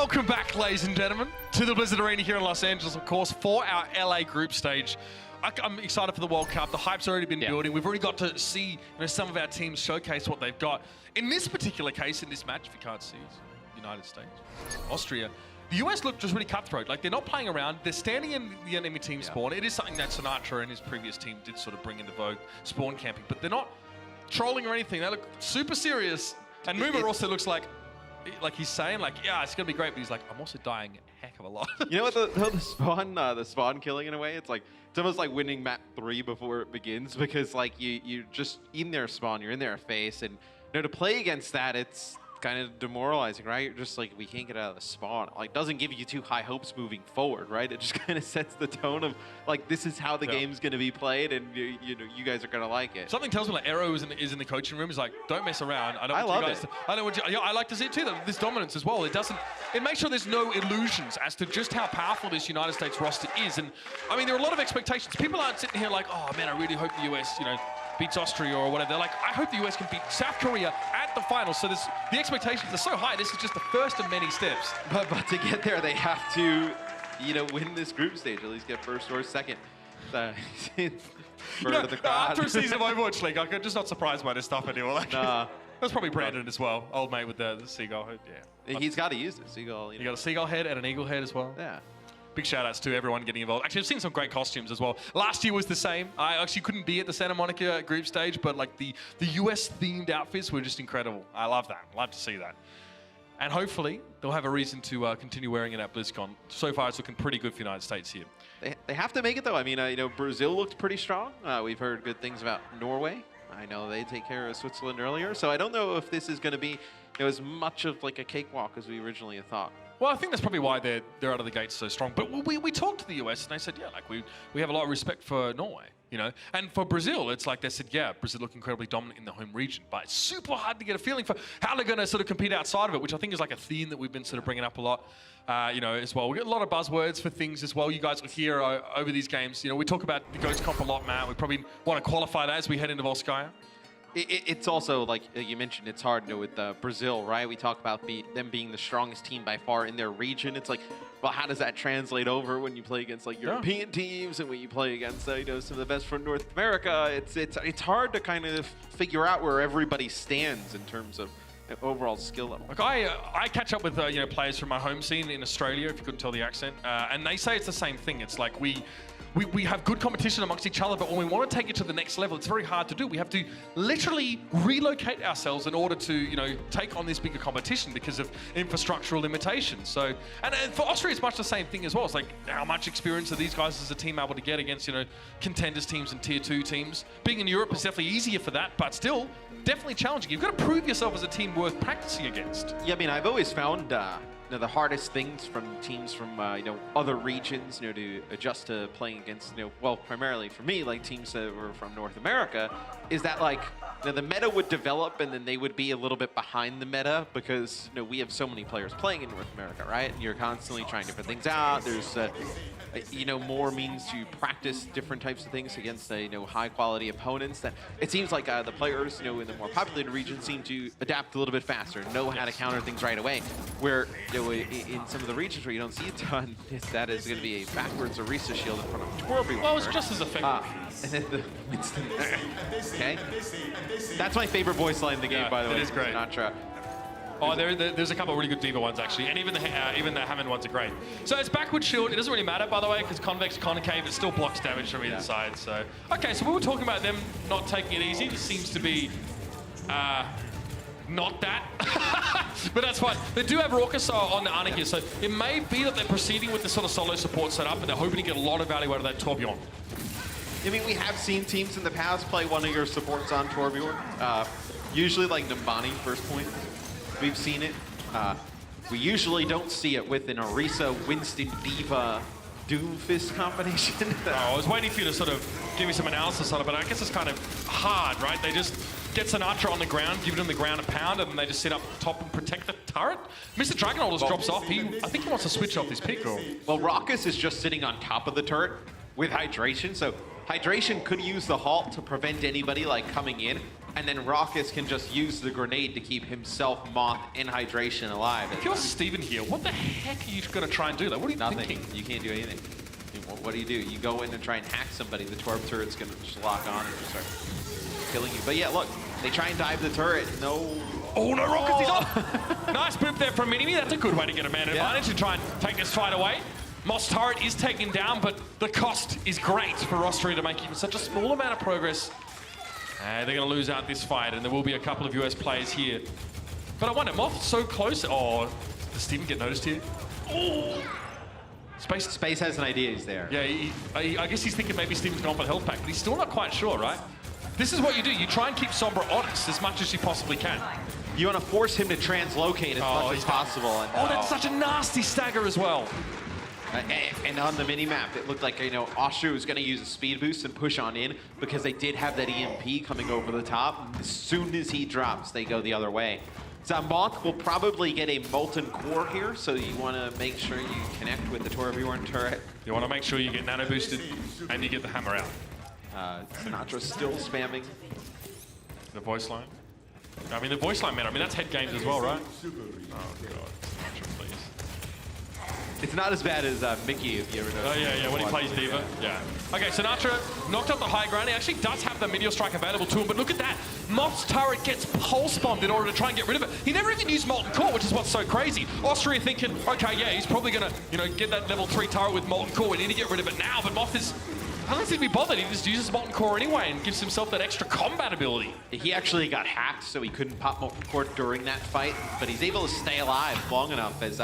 welcome back, ladies and gentlemen, to the Blizzard Arena here in Los Angeles, of course, for our LA group stage. I'm excited for the World Cup. The hype's already been building. We've already got to see some of our teams showcase what they've got. In this particular case, in this match, if you can't see, it's United States, Austria. The US look just really cutthroat. Like, they're not playing around. They're standing in the enemy team spawn. It is something that Sinatra and his previous team did sort of bring into vogue, spawn camping. But they're not trolling or anything. They look super serious. And Moomer also looks like he's saying, like, yeah, it's going to be great. But he's like, I'm also dying a heck of a lot. You know what, the spawn killing in a way, it's almost like winning map 3 before it begins, because like you just in their spawn, you're in their face, and to play against that, it's kind of demoralizing, right? You're just like, we can't get out of the spawn. Like, doesn't give you too high hopes moving forward, right? It just kind of sets the tone of like, this is how the game's going to be played, and you guys are going to like it. Something tells me like Arrow is in the coaching room. He's like, don't mess around. I like to see it too. This dominance as well. It makes sure there's no illusions as to just how powerful this United States roster is. And I mean, there are a lot of expectations. People aren't sitting here like, oh man, I really hope the US, beats Austria or whatever. They're like, I hope the US can beat South Korea at the final. So the expectations are so high. This is just the first of many steps. But to get there, they have to, win this group stage, at least get first or second. After a season of Overwatch League, I'm just not surprised by this stuff anymore. Like, that's probably Brandon as well, old mate with the seagull head. Yeah, he's got to use it. Seagull. You got a seagull head and an eagle head as well. Yeah. Big shout outs to everyone getting involved. Actually, I've seen some great costumes as well. Last year was the same. I actually couldn't be at the Santa Monica group stage, but like the US themed outfits were just incredible. I love that. Love to see that. And hopefully they'll have a reason to continue wearing it at BlizzCon. So far, it's looking pretty good for the United States here. They have to make it though. I mean, Brazil looked pretty strong. We've heard good things about Norway. I know they take care of Switzerland earlier, so I don't know if this is going to be as much of like a cakewalk as we originally thought. Well, I think that's probably why they're out of the gates so strong. But we talked to the US and they said, yeah, like we have a lot of respect for Norway, And for Brazil, it's like they said, yeah, Brazil look incredibly dominant in the home region, but it's super hard to get a feeling for how they're going to sort of compete outside of it, which I think is like a theme that we've been sort of bringing up a lot, as well. We get a lot of buzzwords for things as well. You guys will hear over these games. We talk about the Ghost Comp a lot, Matt. We probably want to qualify that as we head into Volskaya. It's also, like you mentioned, it's hard with Brazil, right? We talk about them being the strongest team by far in their region. It's like, well, how does that translate over when you play against like European teams and when you play against some of the best from North America? It's hard to kind of figure out where everybody stands in terms of overall skill level. Like I catch up with players from my home scene in Australia, if you couldn't tell the accent, and they say it's the same thing. It's like we have good competition amongst each other, but when we want to take it to the next level, it's very hard to do. We have to literally relocate ourselves in order to, take on this bigger competition because of infrastructural limitations. So, and for Austria, it's much the same thing as well. It's like, how much experience are these guys as a team able to get against, contenders teams and tier 2 teams? Being in Europe is definitely easier for that, but still definitely challenging. You've got to prove yourself as a team worth practicing against. Yeah, I mean, I've always found the hardest things from teams from other regions, to adjust to playing against, well, primarily for me, like teams that were from North America, is that like the meta would develop and then they would be a little bit behind the meta because we have so many players playing in North America, right? And you're constantly trying different things out. There's more means to practice different types of things against high quality opponents. That it seems like the players in the more populated regions seem to adapt a little bit faster, know how to counter things right away. Where in some of the regions where you don't see a ton, that is going to be a backwards Orisa shield in front of Torbjorn. Well, it's just as effective. And then the Winston. Okay, that's my favorite voice line in the game, by the way. It is great. Sinatra. Oh, there's a couple of really good D.Va ones, actually. And even the Hammond ones are great. So it's backward shield. It doesn't really matter, by the way, because convex, concave, it still blocks damage from either side. So, okay, so we were talking about them not taking it easy. This seems to be not that. But that's fine. They do have Raucous on the Arctic here, so it may be that they're proceeding with this sort of solo support setup, and they're hoping to get a lot of value out of that Torbjorn. I mean, we have seen teams in the past play one of your supports on Torbjorn. Usually like Nambani first point. We've seen it. We usually don't see it with an Orisa, Winston, D.Va, Doomfist combination. I was waiting for you to sort of give me some analysis on it, but I guess it's kind of hard, right? They just get Sinatra on the ground, give them the ground a pound, and then they just sit up top and protect the turret. Mr. Dragonall just drops off. I think he wants to switch off this pick. Well, Raucous is just sitting on top of the turret with hydration, so hydration could use the halt to prevent anybody like coming in. and then Raucus can just use the grenade to keep himself, Moth, and Hydration alive. If you're Steven here, what the heck are you going to try and do? Like, what are you Nothing. thinking? You can't do anything. What do? You go in and try and hack somebody. The Torb turret's going to just lock on and just start killing you. But yeah, look, they try and dive the turret. No. Oh, no, Raucus, he's off. Nice boop there from Minimi. That's a good way to get a man advantage and try and take this fight away. Moss turret is taken down, but the cost is great for Austria to make even such a small amount of progress. They're going to lose out this fight, and there will be a couple of US players here. But I wonder, Moth's so close. Oh, does Steven get noticed here? Oh! Space has an idea he's there. Yeah, I guess he's thinking maybe Steven's gone for the health pack, but he's still not quite sure, right? This is what you do. You try and keep Sombra honest as much as you possibly can. You want to force him to translocate as much as possible. And, that's such a nasty stagger as well. And on the mini-map, it looked like, Austria was going to use a speed boost and push on in because they did have that EMP coming over the top. As soon as he drops, they go the other way. Moth will probably get a Molten Core here, so you want to make sure you connect with the Torbjorn turret. You want to make sure you get nano boosted and you get the hammer out. Sinatra's still spamming the voice line. I mean, the voice line, man, that's head games as well, right? Oh, God. Sinatra, please. It's not as bad as Mickey, if you ever know. Oh, yeah, when he plays Diva. Yeah. Okay, Sinatra knocked up the high ground. He actually does have the Meteor Strike available to him, but look at that. Moth's turret gets pulse bombed in order to try and get rid of it. He never even used Molten Core, which is what's so crazy. Austria thinking, okay, yeah, he's probably going to, get that level 3 turret with Molten Core. We need to get rid of it now, but Moth is... I don't seem to be bothered. He just uses Molten Core anyway and gives himself that extra combat ability. He actually got hacked, so he couldn't pop Molten Core during that fight, but he's able to stay alive long enough as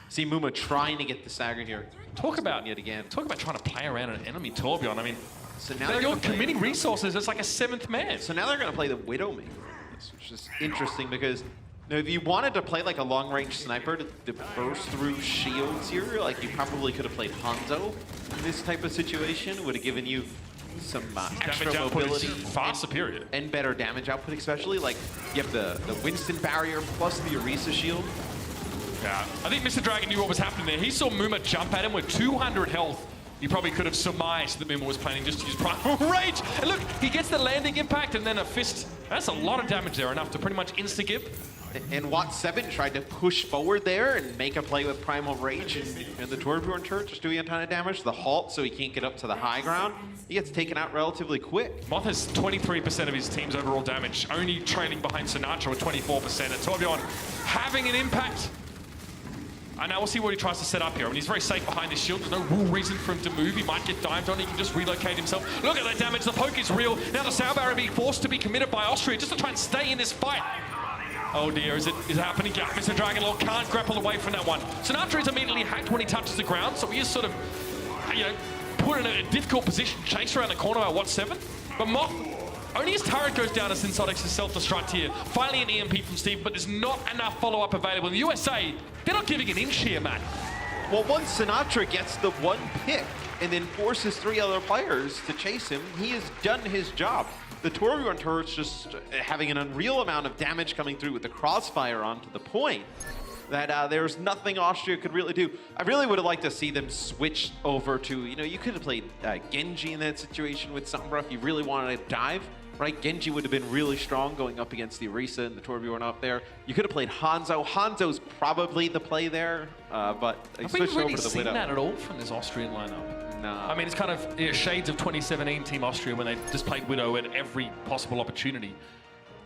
see Muma trying to get the stagger here. Talk about trying to play around an enemy Torbjorn. I mean, so now you're committing resources. It's like a 7th man. So now they're going to play the Widowmaker, which is interesting because if you wanted to play like a long-range sniper to burst through shields here, like you probably could have played Hanzo in this type of situation. Would have given you some extra mobility, far superior, and better damage output, especially like you have the Winston barrier plus the Orisa shield. Yeah, I think Mr. Dragon knew what was happening there. He saw Muma jump at him with 200 health. He probably could have surmised that Muma was planning just to use Primal Rage. And look, he gets the landing impact and then a fist. That's a lot of damage there, enough to pretty much insta-give. And Watt7 tried to push forward there and make a play with Primal Rage, and the Torbjorn turret just doing a ton of damage. The halt, so he can't get up to the high ground. He gets taken out relatively quick. Moth has 23% of his team's overall damage, only trailing behind Sinatra with 24%. And Torbjorn having an impact. And now we'll see what he tries to set up here. I mean, he's very safe behind his shield. There's no real reason for him to move. He might get dived on. He can just relocate himself. Look at that damage. The poke is real. Now the Sour Barrier being forced to be committed by Austria just to try and stay in this fight. Oh dear, is it happening? Yeah, Mr. Dragonlord can't grapple away from that one. Sinatra is immediately hacked when he touches the ground, so he is sort of, put in a difficult position, chased around the corner by Watt7. But Moth, only his turret goes down as Sinsotics' self-destruct here. Finally an EMP from Steve, but there's not enough follow-up available. In the USA, they're not giving an inch here, man. Well, once Sinatra gets the one pick and then forces 3 other players to chase him, he has done his job. The Torbjorn turret's just having an unreal amount of damage coming through with the crossfire onto the point that there's nothing Austria could really do. I really would have liked to see them switch over to, you could have played Genji in that situation with Sombra if you really wanted to dive, right? Genji would have been really strong going up against the Orisa and the Torbjorn up there. You could have played Hanzo. Hanzo's probably the play there, but they switched over to the Widow. Have we really seen that at all from this Austrian lineup? No. I mean, it's kind of shades of 2017 Team Austria when they just played Widow at every possible opportunity.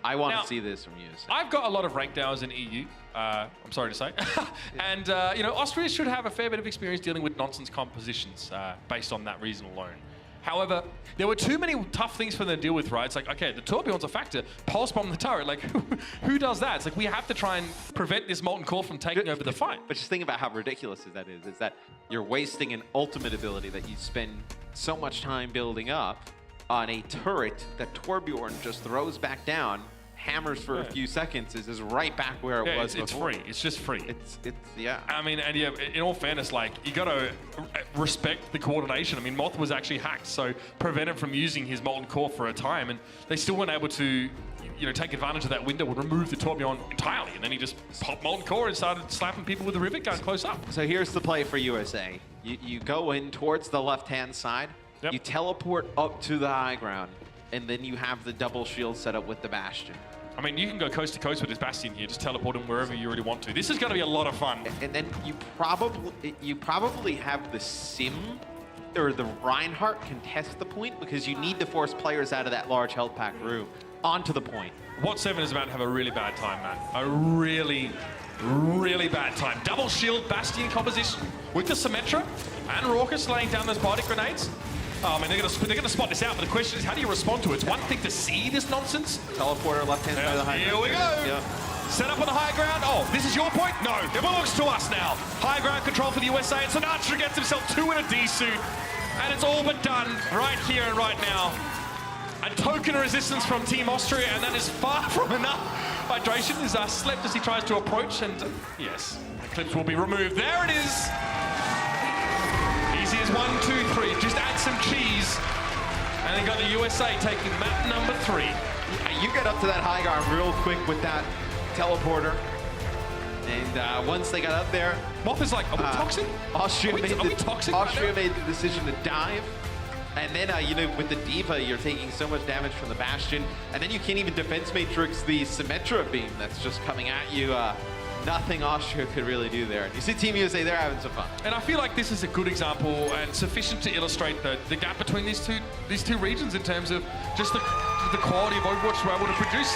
I want to see this from you. So. I've got a lot of breakdowns in EU, I'm sorry to say. And, Austria should have a fair bit of experience dealing with nonsense compositions based on that reason alone. However, there were too many tough things for them to deal with, right? It's like, okay, the Torbjorn's a factor. Pulse bomb the turret. Like, who does that? It's like, we have to try and prevent this Molten Core from taking over the fight. But just think about how ridiculous that is that you're wasting an ultimate ability that you spend so much time building up on a turret that Torbjorn just throws back down, hammers for a few seconds, is right back where it was it's before. free. It's just free. It's yeah. I mean, and yeah, in all fairness, like, you got to respect the coordination. I mean, Moth was actually hacked, so prevented from using his Molten Core for a time, and they still weren't able to, take advantage of that window and remove the Torbjorn entirely. And then he just popped Molten Core and started slapping people with the rivet gun close up. So here's the play for USA. You go in towards the left-hand side. Yep. You teleport up to the high ground. and then you have the double shield set up with the Bastion. I mean, you can go coast to coast with this Bastion here. Just teleport him wherever you really want to. This is going to be a lot of fun. And then you probably have the Sim or the Reinhardt contest the point because you need to force players out of that large health pack room onto the point. What 7 is about to have a really bad time, man. A really, really bad time. Double shield Bastion composition with the Symmetra and Raucus laying down those body grenades. I mean, they're gonna spot this out, but the question is, how do you respond to it? It's one thing to see this nonsense. Teleporter left hand side of the high ground. Here we go. Yeah. Set up on the high ground. Oh, this is your point? No, it belongs to us now. High ground control for the USA, and Sinatra gets himself 2 in a D-suit. And it's all but done right here and right now. A token of resistance from Team Austria, and that is far from enough. Hydration is slept as he tries to approach, and yes, the clips will be removed. There it is. Easy as 1, 2, 3. Just add some cheese. And then got the USA taking map number 3. You get up to that high ground real quick with that teleporter. And once they got up there, Moth is like, are we toxic? Austria made the decision to dive. And then, you know, with the Diva, you're taking so much damage from the Bastion. And then you can't even defense matrix the Symmetra beam that's just coming at you. Nothing Austria could really do there. You see Team USA, they're having some fun. And I feel like this is a good example and sufficient to illustrate the gap between these two regions in terms of just the quality of Overwatch we're able to produce.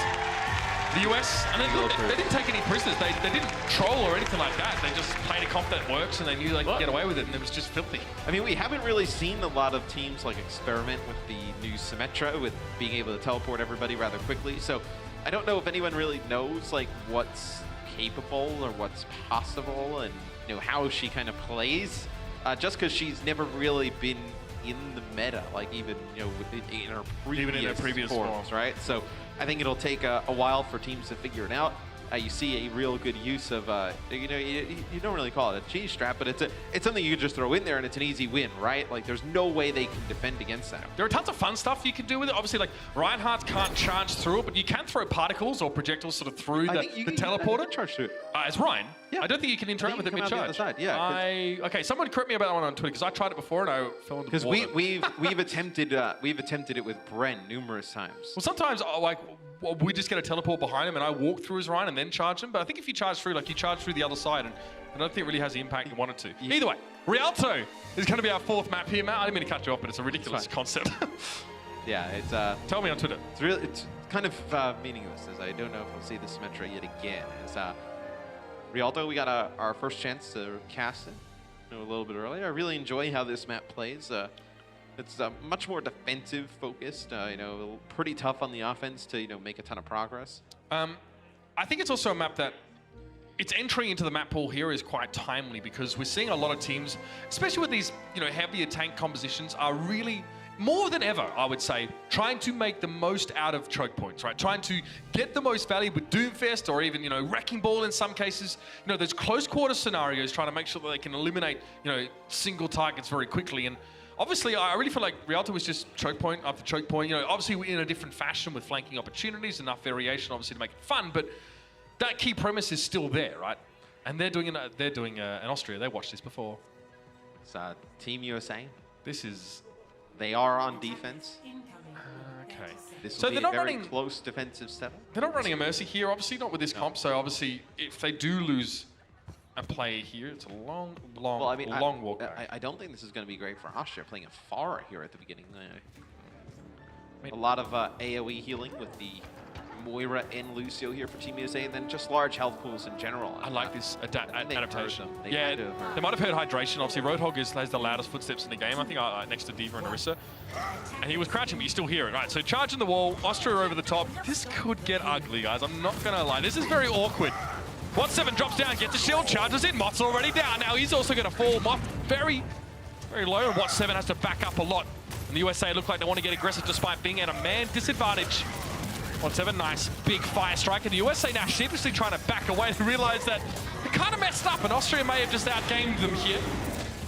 The US, and they didn't take any prisoners. They didn't troll or anything like that. They just played a comp that works, and they knew they could get away with it, and it was just filthy. I mean, we haven't really seen a lot of teams like experiment with the new Symmetra, with being able to teleport everybody rather quickly. So I don't know if anyone really knows like what's capable or what's possible, and you know how she kind of plays. Just because she's never really been in the meta, like even you know in her previous forms, right? So I think it'll take a while for teams to figure it out. You see a real good use of, you know, you don't really call it a cheese strap, but it's something you can just throw in there and it's an easy win, right? Like there's no way they can defend against that. There are tons of fun stuff you can do with it. Obviously, like Reinhardt can't charge through it, but you can throw particles or projectiles sort of through the teleporter. You can charge through it. It's Ryan. Yeah. I don't think you can interact with it mid-charge. Yeah. Someone correct me about that one on Twitter because I tried it before and I fell into the water. Because we've attempted it with Bren numerous times. Well, sometimes we just get a teleport behind him and I walk through his Ryan and then charge him. But I think if you charge through, like you charge through the other side, and I don't think it really has the impact you want it to. Yeah. Either way, Rialto is going to be our 4th map here, Matt. I didn't mean to cut you off, but it's a ridiculous concept. Yeah, it's tell me on Twitter. It's kind of meaningless, as I don't know if we'll see the Symmetra yet again. As Rialto, we got our first chance to cast it a little bit earlier. I really enjoy how this map plays. It's much more defensive focused, you know, pretty tough on the offense to, you know, make a ton of progress. I think it's also a map that its entry into the map pool here is quite timely because we're seeing a lot of teams, especially with these, you know, heavier tank compositions, are really more than ever, I would say, trying to make the most out of choke points, right? Trying to get the most value with Doomfist or even, you know, Wrecking Ball in some cases. You know, those close quarter scenarios, trying to make sure that they can eliminate, you know, single targets very quickly. And obviously, I really feel like Rialto was just choke point after choke point. You know, obviously in a different fashion with flanking opportunities, enough variation, obviously, to make it fun. But that key premise is still there, right? And they're doing an Austria. They watched this before. It's Team USA. This is. They are on defense. Okay. This will be a very close defensive setup. They're not running a Mercy here, obviously, not with this comp. So obviously, if they do lose a play here, it's a long walk back. I don't think this is going to be great for Austria playing a Pharah here at the beginning. A lot of AoE healing with the Moira and Lucio here for Team USA, and then just large health pools in general. I like this adaptation. They might have heard hydration. Obviously, Roadhog has the loudest footsteps in the game, I think, next to Diva and Orisa. And he was crouching, but you still hear it. Right, so charging the wall, Austria over the top. This could get ugly, guys. I'm not going to lie. This is very awkward. What7 drops down, gets a shield, charges in. Moth's already down. Now he's also going to fall. Moth very, very low, and What7 has to back up a lot. And the USA look like they want to get aggressive despite being at a man disadvantage. What7, nice big fire strike. And the USA now sheepishly trying to back away and realize that they kind of messed up, and Austria may have just outgamed them here.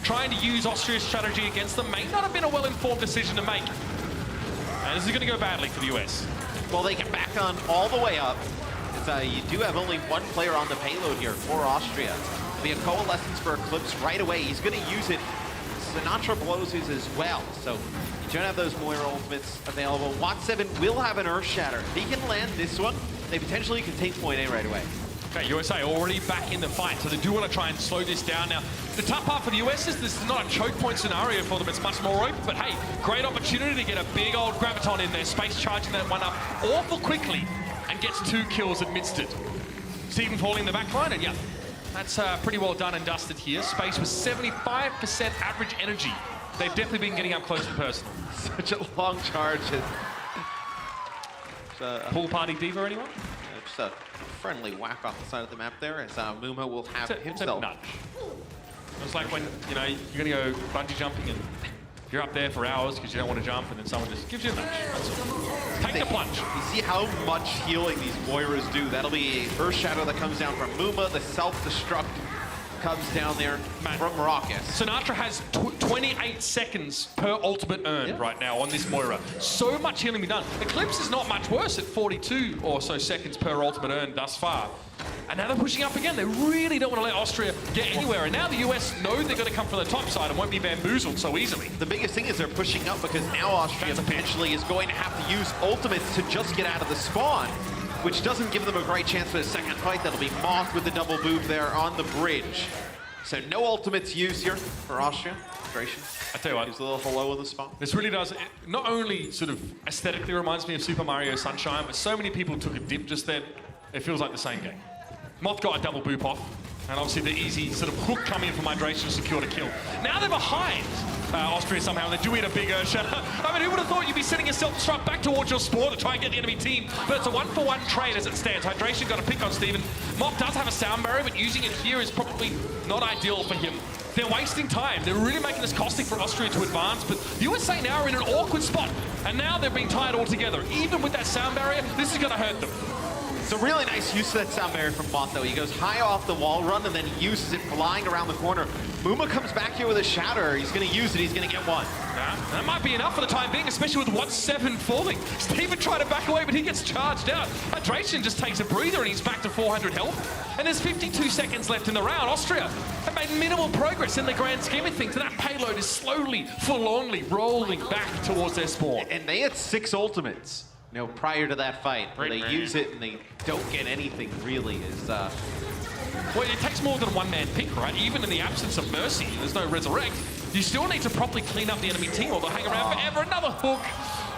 Trying to use Austria's strategy against them may not have been a well-informed decision to make. And this is going to go badly for the US. Well, they can back on all the way up. You do have only one player on the payload here for Austria. We have coalescence for Eclipse right away. He's going to use it Sinatra blows his as well. So you don't have those Moira ultimates available. Watt7 will have an Earth Shatter. If he can land this one, they potentially can take point A right away. Okay, USA already back in the fight, so they do want to try and slow this down. Now, the tough part for the US is this is not a choke point scenario for them. It's much more open, but hey, great opportunity to get a big old Graviton in there. Space charging that one up awful quickly and gets 2 kills amidst it. Steven falling in the back line, and yeah, that's pretty well done and dusted here. Space with 75% average energy. They've definitely been getting up close and personal. Such a long charge. Pool party diva, anyone? Just a friendly whack off the side of the map there, as Muma will have It's a himself. nudge. It's like when, you know, you're gonna go bungee jumping and you're up there for hours because you don't want to jump, and then someone just gives you a nudge. Take the plunge. You see how much healing these Moiras do. That'll be a Earth Shadow that comes down from Muma. The self-destruct comes down there from Raucus. Sinatra has 28 seconds per ultimate earned right now on this Moira. So much healing be done. Eclipse is not much worse at 42 or so seconds per ultimate earned thus far. And now they're pushing up again. They really don't want to let Austria get anywhere. And now the US know they're going to come from the top side and won't be bamboozled so easily. The biggest thing is they're pushing up because now Austria potentially is going to have to use ultimates to just get out of the spawn, which doesn't give them a great chance for the second fight. That'll be Moth with the double boob there on the bridge. So no ultimates used here for Austria. I tell you what, He's a little hello in the spot. this really does, it not only sort of aesthetically reminds me of Super Mario Sunshine, but so many people took a dip just then, it feels like the same game. Moth got a double boop off, and obviously the easy sort of hook coming in from Hydration to secure the kill. Now they're behind Austria somehow, and they do eat a big Earth Shatter. I mean, who would have thought you'd be sending a self-destruct back towards your spawn to try and get the enemy team? But it's a 1-for-1 trade as it stands. Hydration got a pick on Steven. Moth does have a sound barrier, but using it here is probably not ideal for him. They're wasting time. They're really making this costing for Austria to advance, but the USA now are in an awkward spot, and now they're being tied all together. Even with that sound barrier, this is going to hurt them. It's a really nice use of that sound barrier from Moth, though. He goes high off the wall run and then he uses it flying around the corner. Muma comes back here with a shatter. He's going to use it. He's going to get one. Yeah, that might be enough for the time being, especially with Watt7 falling. Steven tried to back away, but he gets charged out. Hydration just takes a breather and he's back to 400 health. And there's 52 seconds left in the round. Austria have made minimal progress in the grand scheme of things, and that payload is slowly, forlornly rolling back towards their spawn. And they had 6 ultimates, you know, prior to that fight. Where they use it and they don't get anything, really. Well, it takes more than a one-man pick, right? Even in the absence of Mercy, there's no Resurrect. You still need to properly clean up the enemy team or they'll hang around forever. Another hook.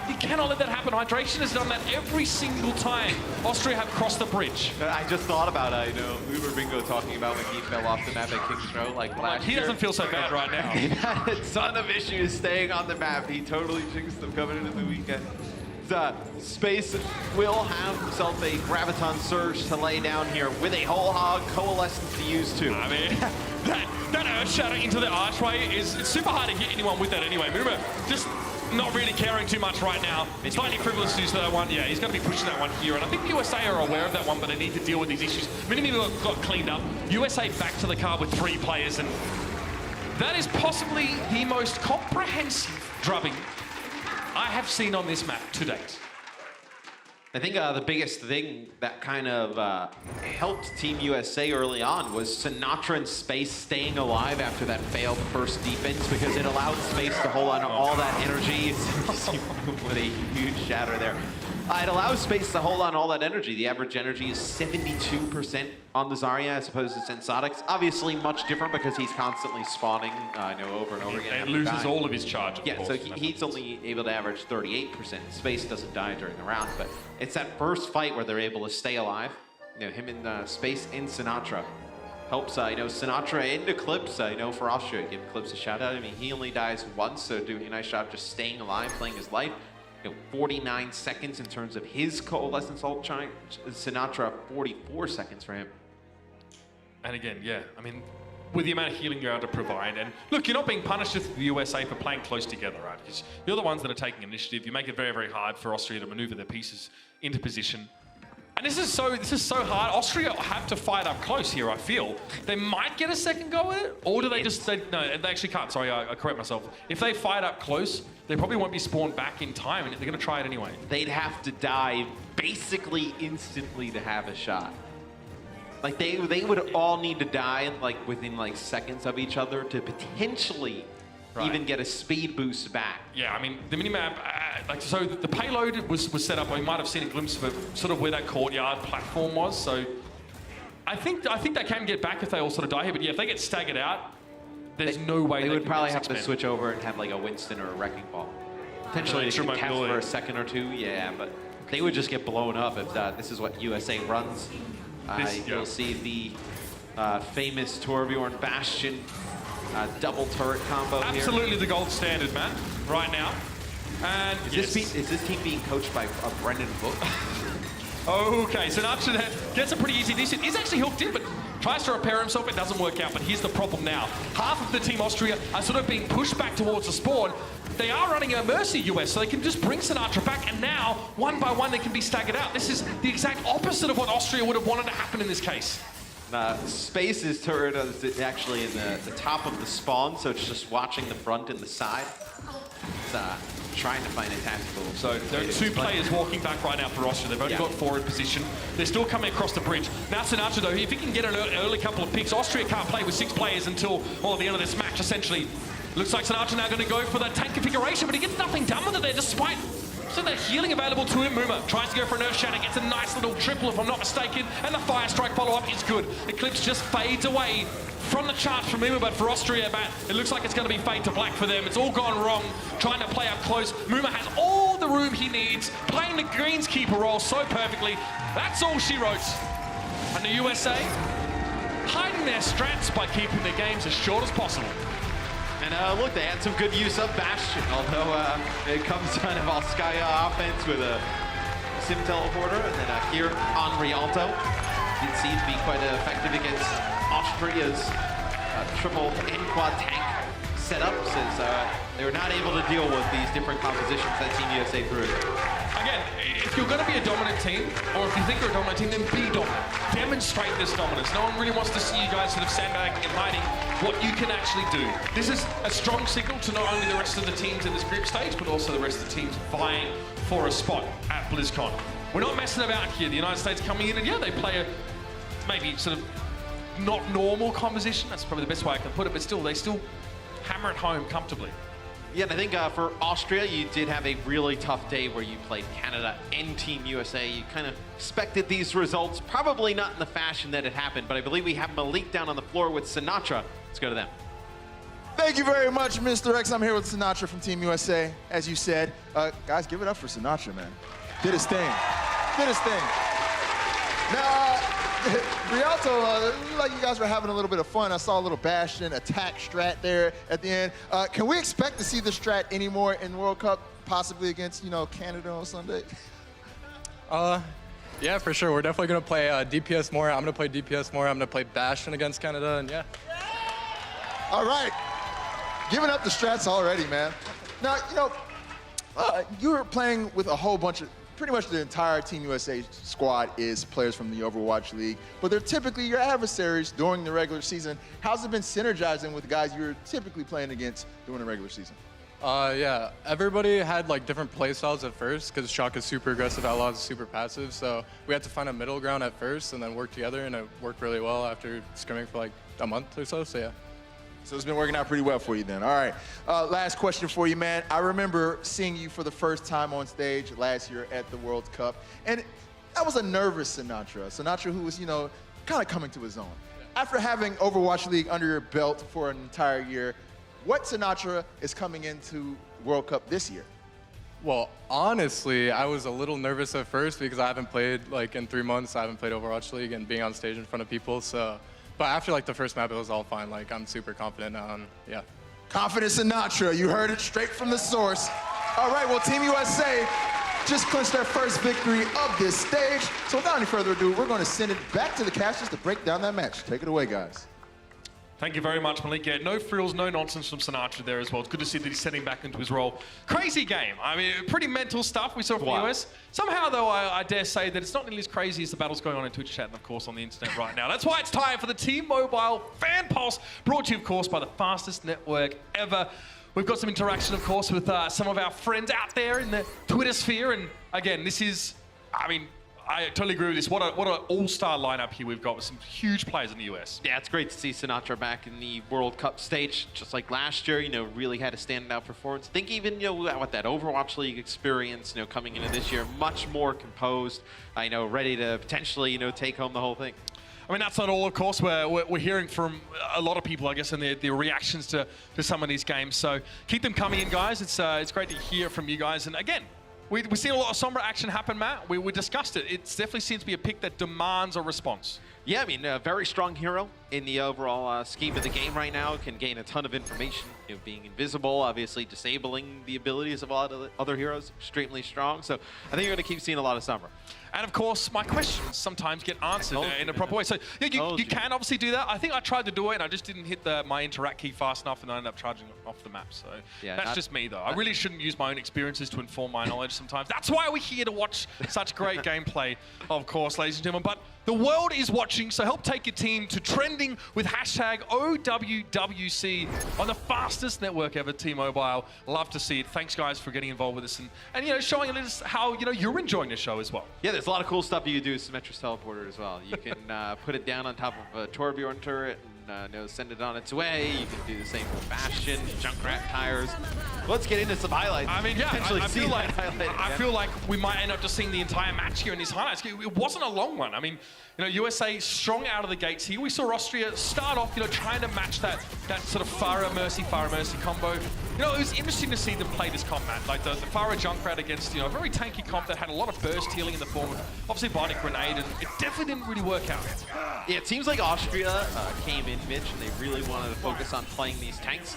You cannot let that happen. Hydration has done that every single time Austria have crossed the bridge. I just thought about, you know, Uber Bingo talking about when he fell off the map at King's Row, like last year. He doesn't feel so bad right now. He had a ton of issues staying on the map. He totally jinxed them coming into the weekend. Space will have himself a Graviton Surge to lay down here with a whole hog Coalescence to use too. I mean, that Earth Shatter into the archway it's super hard to hit anyone with that anyway. Muma just not really caring too much right now. Slightly frivolous use of that one. Yeah, he's going to be pushing that one here. And I think the USA are aware of that one, but they need to deal with these issues. Many people got cleaned up. USA back to the car with 3 players, and that is possibly the most comprehensive drubbing I have seen on this map to date. I think the biggest thing that kind of helped Team USA early on was Sinatra and Space staying alive after that failed first defense, because it allowed Space to hold on to all that energy. With a huge shatter there. It allows Space to hold on to all that energy. The average energy is 72% on the Zarya as opposed to Sensotix. Obviously much different because he's constantly spawning over and over again. He loses all of his charge. Yeah, so he's only able to average 38%. Space doesn't die during the round, but it's that first fight where they're able to stay alive. You know, him and Space and Sinatra helps, Sinatra and Eclipse, for Austria. Give Eclipse a shout out. I mean, he only dies once, so doing a nice job just staying alive, playing his life. 49 seconds in terms of his Coalescence ult charge. Sinatra, 44 seconds for him. And again, yeah, I mean, with the amount of healing you're able to provide, and look, you're not being punished with the USA for playing close together, right? Because you're the ones that are taking initiative. You make it very, very hard for Austria to maneuver their pieces into position. And this is so hard. Austria have to fight up close here, I feel. They might get a second go at it, or do they no, they actually can't. Sorry, I correct myself. If they fight up close, they probably won't be spawned back in time, and they're going to try it anyway. They'd have to die basically instantly to have a shot. Like, they would all need to die, like, within, like, seconds of each other to potentially even get a speed boost back. Yeah, I mean, the minimap, so the payload was set up, we might have seen a glimpse of it, sort of where that courtyard platform was, so I think they can get back if they all sort of die here, but yeah, if they get staggered out, there's no way they would can probably get have to 6 men. switch over and have like a Winston or a Wrecking Ball. Potentially Extra they could catch mobility. for a second or two, yeah, but they would just get blown up if this is what USA runs. You'll see the famous Torbjorn Bastion double turret combo here. Absolutely the gold standard, man, right now. And Is this team being coached by Brendan Book? Okay, so Sinatra there gets a pretty easy decent. He's actually hooked in, but tries to repair himself. It doesn't work out, but here's the problem now. Half of the Team Austria are sort of being pushed back towards the spawn. They are running a Mercy US, so they can just bring Sinatra back, and now, one by one, they can be staggered out. This is the exact opposite of what Austria would have wanted to happen in this case. Space's turret is actually in the top of the spawn, so it's just watching the front and the side. It's trying to find a tactical. So there are 2 players walking back right now for Austria. They've only got forward position. They're still coming across the bridge. Now Sinatra, though, if he can get an early couple of picks, Austria can't play with 6 players until, well, the end of this match, essentially. Looks like Sinatra now going to go for that tank configuration, but he gets nothing done with it there, despite that healing available to him. Muma tries to go for an Earth Shatter, gets a nice little triple, if I'm not mistaken, and the Fire Strike follow-up is good. Eclipse just fades away from the charge from Muma, but for Austria, it looks like it's going to be fade to black for them. It's all gone wrong, trying to play up close. Muma has all the room he needs, playing the greenskeeper role so perfectly. That's all she wrote. And the USA hiding their strats by keeping their games as short as possible. And look, they had some good use of Bastion, although it comes kind of Alskaya offense with a Sim Teleporter, and then here on Rialto. Did seem to be quite effective against Austria's triple and quad tank setups, as they were not able to deal with these different compositions that Team USA threw. Again, if you're going to be a dominant team, or if you think you're a dominant team, then be dominant. Demonstrate this dominance. No one really wants to see you guys sort of sandbagging and hiding what you can actually do. This is a strong signal to not only the rest of the teams in this group stage, but also the rest of the teams vying for a spot at BlizzCon. We're not messing about here. The United States coming in, and yeah, they play a maybe sort of not normal composition. That's probably the best way I can put it, but still, they still hammer it home comfortably. Yeah, and I think for Austria, you did have a really tough day where you played Canada and Team USA. You kind of expected these results, probably not in the fashion that it happened, but I believe we have Malik down on the floor with Sinatra. Let's go to them. Thank you very much, Mr. X. I'm here with Sinatra from Team USA, as you said. Guys, give it up for Sinatra, man. Did his thing. Did his thing. Now, Rialto, it looked like you guys were having a little bit of fun. I saw a little Bastion attack strat there at the end. Can we expect to see the strat anymore in World Cup, possibly against, Canada on Sunday? Yeah, for sure. We're definitely going to play DPS more. I'm going to play DPS more. I'm going to play Bastion against Canada, and yeah. All right. Giving up the strats already, man. Now, you were playing with a whole bunch of, pretty much the entire Team USA squad is players from the Overwatch League, but they're typically your adversaries during the regular season. How's it been synergizing with guys you're typically playing against during the regular season? Yeah, everybody had like different play styles at first because Shock is super aggressive, Outlaws is super passive, so we had to find a middle ground at first and then work together, and it worked really well after scrimming for like a month or so yeah. So it's been working out pretty well for you then. All right, last question for you, man. I remember seeing you for the first time on stage last year at the World Cup, and that was a nervous Sinatra. Sinatra who was, kind of coming to his own. After having Overwatch League under your belt for an entire year, what Sinatra is coming into World Cup this year? Well, honestly, I was a little nervous at first because I haven't played like in 3 months. I haven't played Overwatch League and being on stage in front of people, so. But after like the first map, it was all fine. Like I'm super confident now, and yeah. Confident Sinatra, you heard it straight from the source. All right, well, Team USA just clinched their first victory of this stage. So without any further ado, we're going to send it back to the casters to break down that match. Take it away, guys. Thank you very much, Malik. Yeah, no frills, no nonsense from Sinatra there as well. It's good to see that he's setting back into his role. Crazy game. I mean, pretty mental stuff we saw from the US. Somehow, though, I dare say that it's not nearly as crazy as the battles going on in Twitch chat and, of course, on the internet right now. That's why it's time for the Team Mobile Fan Pulse, brought to you, of course, by the fastest network ever. We've got some interaction, of course, with some of our friends out there in the Twitter sphere. And, again, this is, I mean, I totally agree with this. What an all-star lineup here we've got with some huge players in the US. Yeah, it's great to see Sinatra back in the World Cup stage, just like last year. You know, really had a standout performance. I think even, you know, with that Overwatch League experience, you know, coming into this year, much more composed. I know, ready to potentially, you know, take home the whole thing. I mean, that's not all, of course. We're hearing from a lot of people, I guess, and their reactions to some of these games. So keep them coming in, guys. It's great to hear from you guys. And again, we've seen a lot of Sombra action happen, Matt. We discussed it. It definitely seems to be a pick that demands a response. Yeah, I mean, a very strong hero in the overall scheme of the game right now. Can gain a ton of information. You know, being invisible, obviously disabling the abilities of a lot of other heroes, extremely strong. So I think you're going to keep seeing a lot of Sombra. And of course, my questions sometimes get answered in a proper way. So yeah, you can obviously do that. I think I tried to do it, and I just didn't hit my interact key fast enough, and I ended up charging off the map. So yeah, that's just me, though. I really shouldn't use my own experiences to inform my knowledge sometimes. That's why we're here to watch such great gameplay, of course, ladies and gentlemen. But the world is watching, so help take your team to trending with hashtag OWWC on the fastest network ever, T-Mobile. Love to see it. Thanks, guys, for getting involved with us and you know, showing us how, you know, you're enjoying the show as well. Yeah, there's a lot of cool stuff you can do with Symmetra's teleporter as well. You can put it down on top of a Torbjorn turret and you know, send it on its way. You can do the same with Bastion, Junkrat tires. Let's get into some highlights. I mean, yeah, I feel like we might end up just seeing the entire match here in these highlights. It wasn't a long one. I mean, you know, USA strong out of the gates here. We saw Austria start off, you know, trying to match that sort of Pharah Mercy combo. You know, it was interesting to see them play this combat, like the Pharah Junkrat against, you know, a very tanky comp that had a lot of burst healing in the form of, obviously, Bionic Grenade, and it definitely didn't really work out. Yeah, it seems like Austria came in, Mitch, and they really wanted to focus on playing these tanks.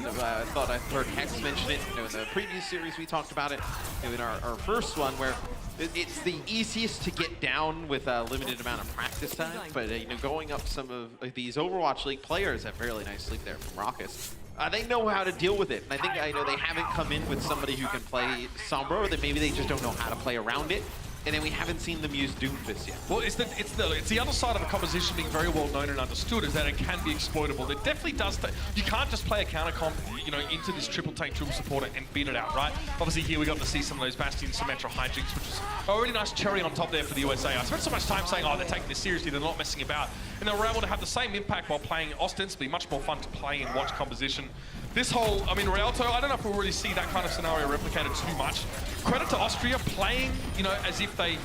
I thought I heard Hex mention it, you know, in the previous series we talked about it, you know, in our first one, where it's the easiest to get down with a limited amount of practice time, but you know, going up some of these Overwatch League players have really nice sleep there from Raucus. They know how to deal with it, and I know they haven't come in with somebody who can play Sombra, or that maybe they just don't know how to play around it. And then we haven't seen them use Doomfist yet. Well, it's the other side of the composition being very well known and understood, is that it can be exploitable. It definitely does. You can't just play a counter comp, you know, into this triple tank, triple supporter and beat it out, right? Obviously here we got to see some of those Bastion Symmetra hijinks, which is a really nice cherry on top there for the USA. I spent so much time saying, oh, they're taking this seriously, they're not messing about. And they were able to have the same impact while playing ostensibly much more fun to play and watch composition. This whole, I mean, Rialto, I don't know if we'll really see that kind of scenario replicated too much. Credit to Austria playing, you know, as if they,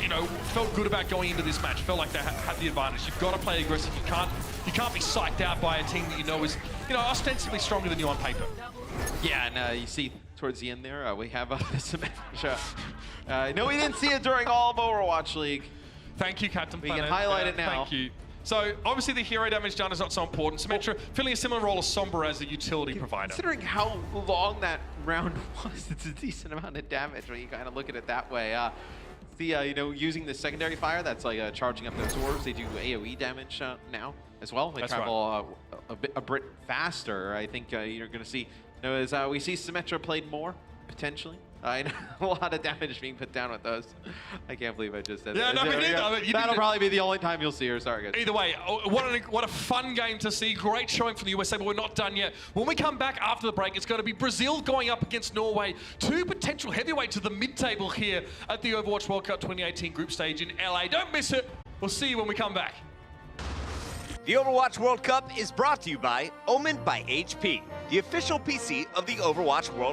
you know, felt good about going into this match. Felt like they had the advantage. You've got to play aggressive. You can't be psyched out by a team that you know is, you know, ostensibly stronger than you on paper. Yeah, and you see towards the end there, we have Symmetra. No, we didn't see it during all of Overwatch League. Thank you, Captain We Planet. can highlight it now. Thank you. So, obviously, the hero damage done is not so important. Symmetra filling a similar role as Sombra as a utility provider. Considering how long that round was, it's a decent amount of damage when you kind of look at it that way. You know, using the secondary fire, that's like charging up those orbs. They do AoE damage now as well. They travel a bit faster. I think you're going to see, you know, as we see Symmetra played more, potentially. I know a lot of damage being put down with those. I can't believe I just said that. No, me neither. That'll probably be the only time you'll see her. Sorry, guys. Either way, what a fun game to see. Great showing from the USA, but we're not done yet. When we come back after the break, it's going to be Brazil going up against Norway. Two potential heavyweights to the mid-table here at the Overwatch World Cup 2018 group stage in LA. Don't miss it. We'll see you when we come back. The Overwatch World Cup is brought to you by Omen by HP, the official PC of the Overwatch World